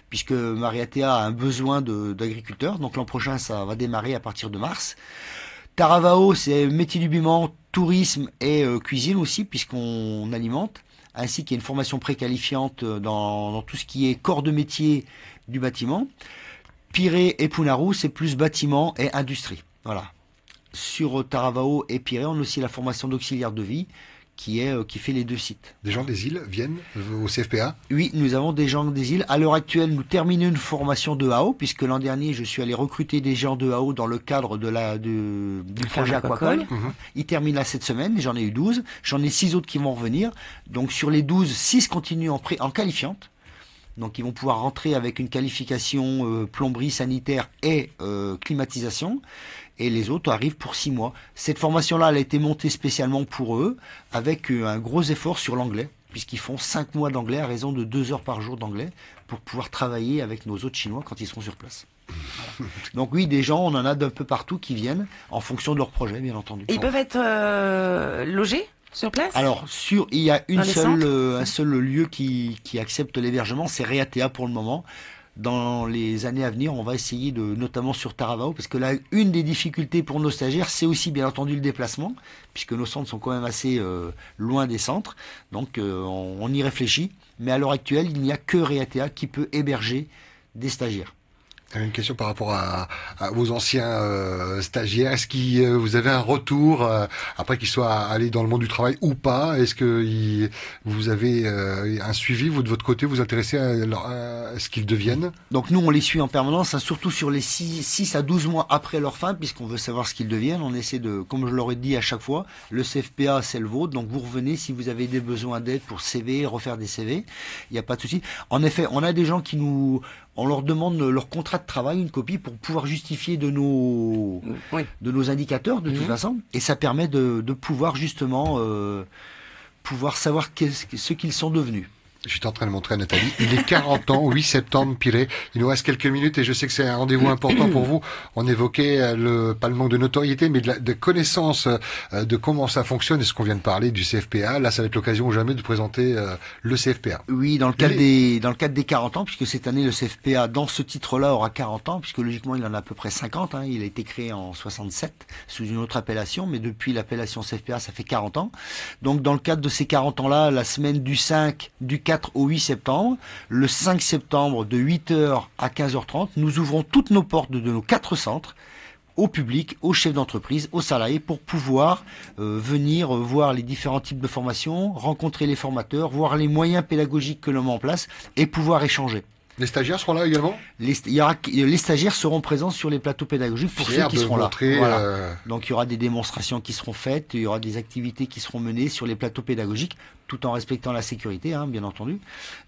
puisque ma REATA a un besoin d'agriculteurs. Donc l'an prochain, ça va démarrer à partir de mars. Taravao, c'est métier du bâtiment, tourisme et cuisine aussi, puisqu'on alimente, ainsi qu'il y a une formation préqualifiante dans tout ce qui est corps de métier du bâtiment. Pirée et Punaru, c'est plus bâtiment et industrie. Voilà. Sur Taravao et Pirée, on a aussi la formation d'auxiliaire de vie, qui fait les 2 sites. Des gens des îles viennent au CFPA? Oui, nous avons des gens des îles. À l'heure actuelle, nous terminons une formation de AO, puisque l'an dernier, je suis allé recruter des gens de AO dans le cadre du projet Aquacol. Ils terminent là cette semaine, j'en ai eu 12. J'en ai 6 autres qui vont revenir. Donc sur les 12, 6 continuent en qualifiante. Donc ils vont pouvoir rentrer avec une qualification plomberie, sanitaire et climatisation. Et les autres arrivent pour 6 mois. Cette formation-là, elle a été montée spécialement pour eux, avec un gros effort sur l'anglais, puisqu'ils font 5 mois d'anglais à raison de 2 heures par jour d'anglais, pour pouvoir travailler avec nos autres Chinois quand ils seront sur place. Voilà. Donc oui, des gens, on en a d'un peu partout qui viennent, en fonction de leur projet, bien entendu. Et ils peuvent être logés sur place? Alors, il y a un seul lieu qui accepte l'hébergement, c'est Reatea pour le moment. Dans les années à venir, on va essayer notamment sur Taravao, parce que là, une des difficultés pour nos stagiaires, c'est aussi bien entendu le déplacement, puisque nos centres sont quand même assez loin des centres. Donc, on y réfléchit. Mais à l'heure actuelle, il n'y a que Reatea qui peut héberger des stagiaires. Une question par rapport à vos anciens stagiaires. Est-ce que vous avez un retour après qu'ils soient allés dans le monde du travail ou pas? Est-ce que vous avez un suivi, vous de votre côté, vous intéressez à ce qu'ils deviennent? Donc nous, on les suit en permanence, surtout sur les 6 à 12 mois après leur fin, puisqu'on veut savoir ce qu'ils deviennent. On essaie comme je leur ai dit à chaque fois, le CFPA c'est le vôtre, donc vous revenez si vous avez des besoins d'aide pour CV, refaire des CV, il n'y a pas de souci. En effet, on a des gens on leur demande leur contrat de travail, une copie, pour pouvoir justifier de nos indicateurs, de toute façon. Et ça permet de pouvoir justement pouvoir savoir ce qu'ils sont devenus. J'étais en train de montrer à Nathalie. Il est 40 ans, 8 septembre, Piré. Il nous reste quelques minutes et je sais que c'est un rendez-vous important pour vous. On évoquait pas le manque de notoriété, mais de connaissance de comment ça fonctionne et ce qu'on vient de parler du CFPA. Là, ça va être l'occasion ou jamais de présenter le CFPA. Oui, dans le cadre des 40 ans, puisque cette année, le CFPA, dans ce titre-là, aura 40 ans, puisque logiquement, il en a à peu près 50. Il a été créé en 67, sous une autre appellation, mais depuis l'appellation CFPA, ça fait 40 ans. Donc, dans le cadre de ces 40 ans-là, la semaine du 4 au 8 septembre, le 5 septembre de 8h à 15h30, nous ouvrons toutes nos portes de nos 4 centres au public, aux chefs d'entreprise, aux salariés, pour pouvoir venir voir les différents types de formations, rencontrer les formateurs, voir les moyens pédagogiques que l'on met en place et pouvoir échanger. Les stagiaires seront là également? Les stagiaires seront présents sur les plateaux pédagogiques pour ceux qui seront là. Voilà. Donc il y aura des démonstrations qui seront faites, il y aura des activités qui seront menées sur les plateaux pédagogiques, tout en respectant la sécurité, bien entendu.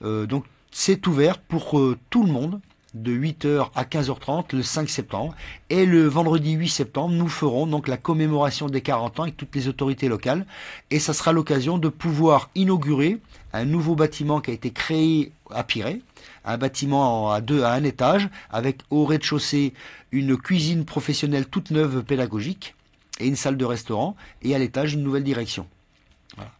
Donc c'est ouvert pour tout le monde, de 8h à 15h30 le 5 septembre. Et le vendredi 8 septembre, nous ferons donc la commémoration des 40 ans avec toutes les autorités locales. Et ça sera l'occasion de pouvoir inaugurer un nouveau bâtiment qui a été créé à Piré. Un bâtiment à un étage, avec au rez-de-chaussée une cuisine professionnelle toute neuve pédagogique et une salle de restaurant, et à l'étage une nouvelle direction. Voilà.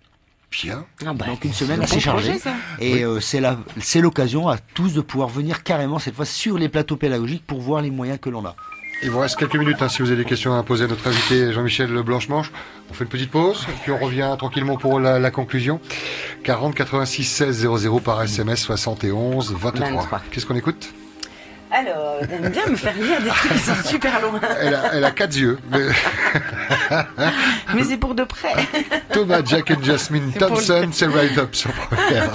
Bien. Donc une semaine assez chargée. Et c'est l'occasion à tous de pouvoir venir carrément cette fois sur les plateaux pédagogiques pour voir les moyens que l'on a. Il vous reste quelques minutes si vous avez des questions à poser à notre invité Jean-Michel Blanchemanche. On fait une petite pause, puis on revient tranquillement pour la conclusion. 40 86 16 00 par SMS 71 23. Qu'est-ce qu'on écoute? Alors, elle aime bien me faire lire des trucs qui sont super loin. Elle a 4 yeux. Mais c'est pour de près. Thomas, Jack et Jasmine Thompson, c'est Right Up sur Première.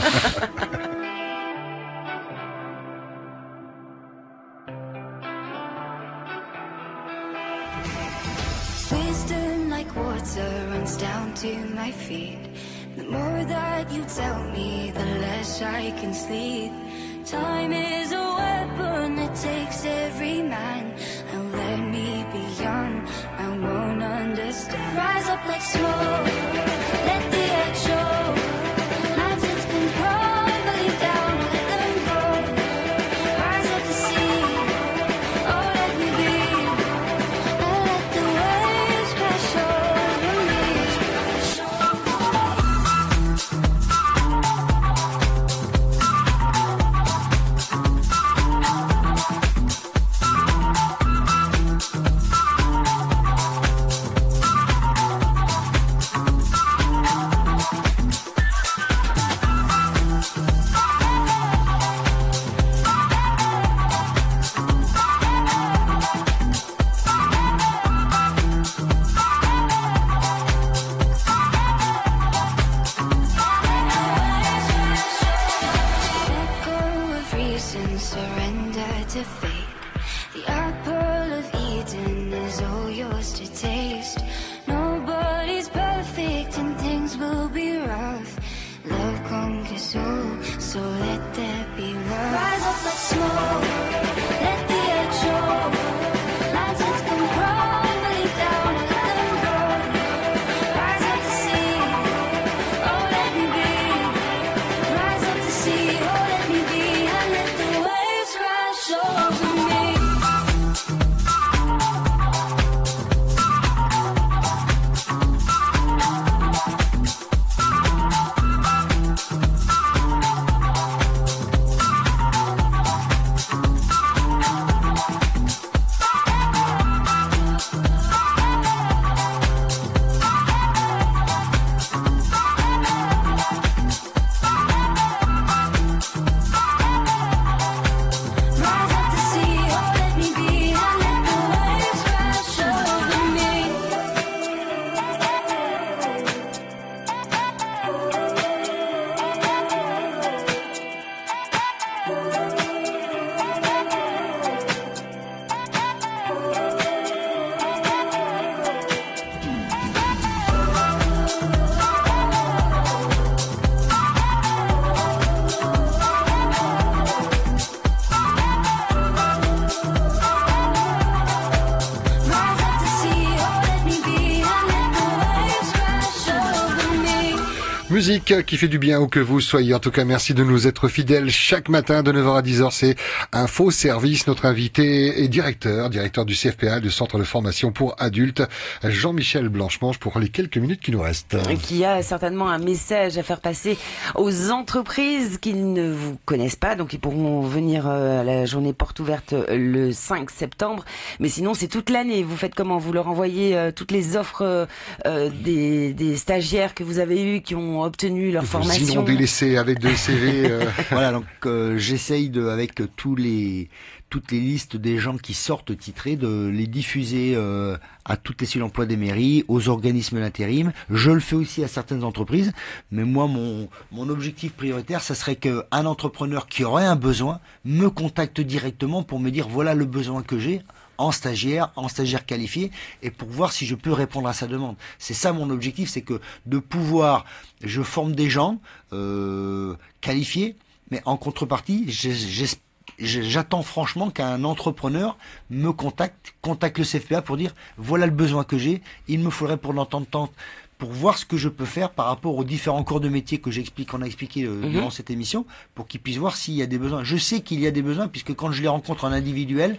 Wisdom like water runs down to my feet. The more that you tell me, the less I can sleep. Time is a weapon that takes every man. And let me be young, I won't understand. Rise up like smoke, let the earth show. Mountains can crumbling down, let them go. Rise up to sea, oh let me be. And let the waves crash over me. soul. So let there be love. Rise up like smoke. Let the edge show. Mountains come crumbling down and let them go. Rise up to sea. Oh, let me be. Rise up to sea. Oh, let me be. And let the waves crash over me. Musique qui fait du bien où que vous soyez. En tout cas, merci de nous être fidèles chaque matin de 9h à 10h. C'est Info Service. Notre invité est directeur du CFPA, du Centre de formation pour adultes, Jean-Michel Blanchemange, pour les quelques minutes qui nous restent. Qui a certainement un message à faire passer aux entreprises qui ne vous connaissent pas. Donc, ils pourront venir à la journée porte ouverte le 5 septembre. Mais sinon, c'est toute l'année. Vous faites comment? Vous leur envoyez toutes les offres des stagiaires que vous avez eus, qui ont obtenu leur formation. Vous inondez l'essai avec des CV. Voilà, donc j'essaye avec toutes les listes des gens qui sortent titrés, de les diffuser à toutes les cellules d'emploi des mairies, aux organismes d'intérim. Je le fais aussi à certaines entreprises, mais moi mon objectif prioritaire, ça serait qu'un entrepreneur qui aurait un besoin me contacte directement pour me dire voilà le besoin que j'ai en stagiaire qualifié, et pour voir si je peux répondre à sa demande. C'est ça mon objectif, c'est que de pouvoir, je forme des gens qualifiés, mais en contrepartie, j'attends franchement qu'un entrepreneur me contacte le CFPA pour dire voilà le besoin que j'ai, il me faudrait pour l'entente pour voir ce que je peux faire par rapport aux différents corps de métier qu'on a expliqué durant cette émission, pour qu'ils puissent voir s'il y a des besoins. Je sais qu'il y a des besoins, puisque quand je les rencontre en individuel,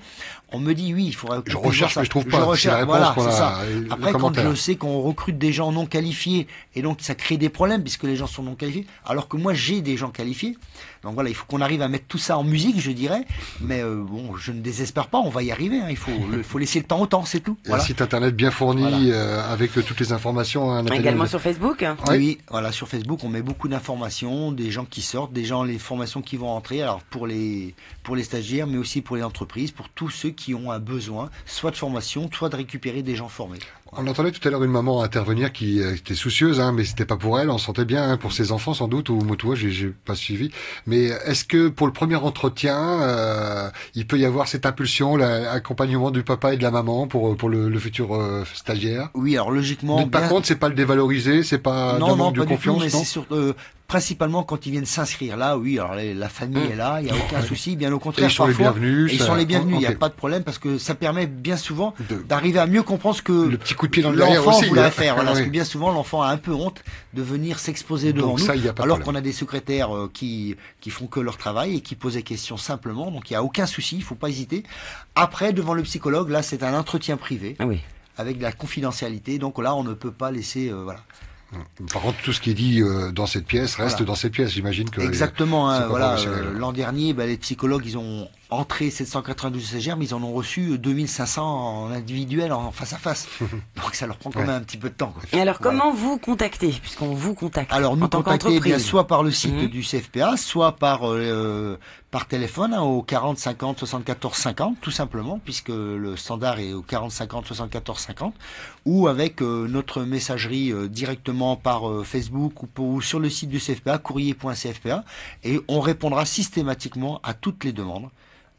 on me dit oui, il faudrait... Je recherche, mais je trouve pas. Je recherche, voilà, c'est ça. Après, quand je sais qu'on recrute des gens non qualifiés, et donc ça crée des problèmes, puisque les gens sont non qualifiés, alors que moi j'ai des gens qualifiés. Donc voilà, il faut qu'on arrive à mettre tout ça en musique, je dirais. Mais bon, je ne désespère pas, on va y arriver. Hein. Il faut laisser le temps au temps, c'est tout. Voilà. Un site internet bien fourni, avec toutes les informations. Également sur Facebook. Oui, voilà, sur Facebook, on met beaucoup d'informations, des gens qui sortent, les formations qui vont entrer. Alors pour les stagiaires, mais aussi pour les entreprises, pour tous ceux qui ont un besoin, soit de formation, soit de récupérer des gens formés. On entendait tout à l'heure une maman intervenir qui était soucieuse, mais c'était pas pour elle, on sentait bien, pour ses enfants sans doute, ou moi j'ai pas suivi. Mais est-ce que pour le premier entretien, il peut y avoir cette impulsion, l'accompagnement du papa et de la maman pour le futur stagiaire? Oui, alors logiquement... Mais par contre, c'est pas le dévaloriser, c'est pas d'un manque de confiance, mais c'est surtout... Principalement quand ils viennent s'inscrire. Là, oui, alors la famille est là, il n'y a aucun souci, bien au contraire. Et ils sont les bienvenus. Ils sont les bienvenus, il n'y a pas de problème, parce que ça permet bien souvent d'arriver à mieux comprendre ce que le petit coup de pied dans le derrière l'enfant aussi, voudrait faire. Voilà, parce que bien souvent, l'enfant a un peu honte de venir s'exposer devant nous, alors qu'on a des secrétaires qui font que leur travail et qui posent des questions simplement. Donc il n'y a aucun souci, il ne faut pas hésiter. Après, devant le psychologue, là, c'est un entretien privé, avec de la confidentialité. Donc là, on ne peut pas laisser... voilà. Par contre, tout ce qui est dit dans cette pièce reste dans cette pièce, j'imagine que... Exactement, l'an dernier, les psychologues, ils ont entré 792 stagiaires, mais ils en ont reçu 2500 en individuel, en face à face. Donc ça leur prend quand même un petit peu de temps. Et alors, comment vous contactez, puisqu'on vous contacte? Alors, nous contacter, soit par le site du CFPA, soit par téléphone, au 40 50 74 50, tout simplement, puisque le standard est au 40 50 74 50, ou avec notre messagerie directement par Facebook ou sur le site du CFPA, courrier.cfpa, et on répondra systématiquement à toutes les demandes.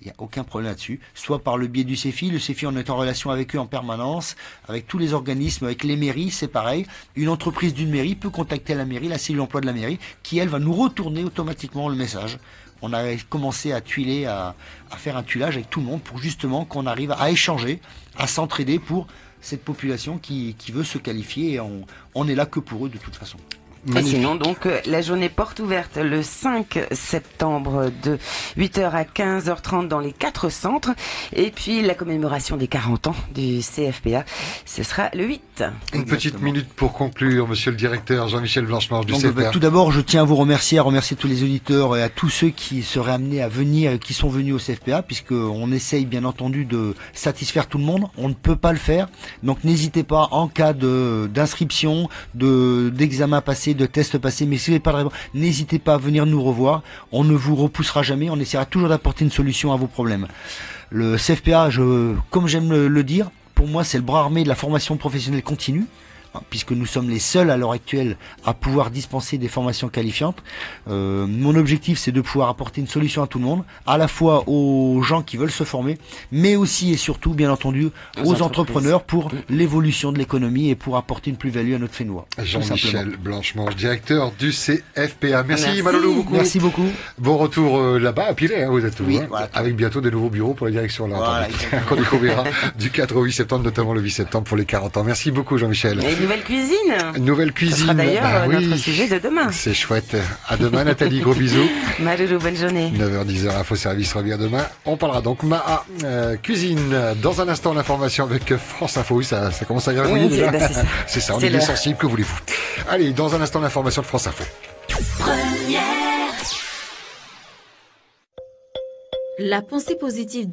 Il n'y a aucun problème là-dessus. Soit par le biais du CEFI. Le CEFI, on est en relation avec eux en permanence, avec tous les organismes, avec les mairies, c'est pareil. Une entreprise d'une mairie peut contacter la mairie, la cellule emploi de la mairie, qui elle va nous retourner automatiquement le message. On a commencé à tuiler, à faire un tuilage avec tout le monde pour justement qu'on arrive à échanger, à s'entraider pour cette population qui veut se qualifier, et on est là que pour eux de toute façon. Et sinon, donc, la journée porte ouverte le 5 septembre de 8h à 15h30 dans les 4 centres. Et puis, la commémoration des 40 ans du CFPA, ce sera le 8. Une petite minute pour conclure, monsieur le directeur Jean-Michel Blanchemange du CFPA. Tout d'abord, je tiens à vous remercier, tous les auditeurs et à tous ceux qui seraient amenés à venir, qui sont venus au CFPA, puisqu'on essaye bien entendu de satisfaire tout le monde. On ne peut pas le faire. Donc, n'hésitez pas, en cas d'inscription, d'examen passé, de tests passés, mais si vous n'avez pas de réponse, n'hésitez pas à venir nous revoir. On ne vous repoussera jamais. On essaiera toujours d'apporter une solution à vos problèmes. Le CFPA, comme j'aime le dire, pour moi, c'est le bras armé de la formation professionnelle continue, puisque nous sommes les seuls à l'heure actuelle à pouvoir dispenser des formations qualifiantes. Mon objectif, c'est de pouvoir apporter une solution à tout le monde, à la fois aux gens qui veulent se former, mais aussi et surtout, bien entendu, aux entrepreneurs pour l'évolution de l'économie et pour apporter une plus-value à notre Fénois. Jean-Michel Blanchemange, directeur du CFPA. Merci Malolo beaucoup. Merci beaucoup. Bon retour là-bas à Pilet, vous êtes toujours, voilà, avec bientôt des nouveaux bureaux pour la direction là. Voilà, qu'on découvrira du 4 au 8 septembre, notamment le 8 septembre pour les 40 ans. Merci beaucoup Jean-Michel. Nouvelle cuisine. Nouvelle cuisine. Ce sera d'ailleurs notre sujet de demain. C'est chouette. À demain Nathalie, gros bisous. Malou, bonne journée. 9h-10h, Info Service revient demain. On parlera donc Maha cuisine. Dans un instant, l'information avec France Info. Oui, ça commence à gravir déjà. C'est ça. C'est ça, on est bien sensible, que voulez-vous. Allez, dans un instant, l'information de France Info. La pensée positive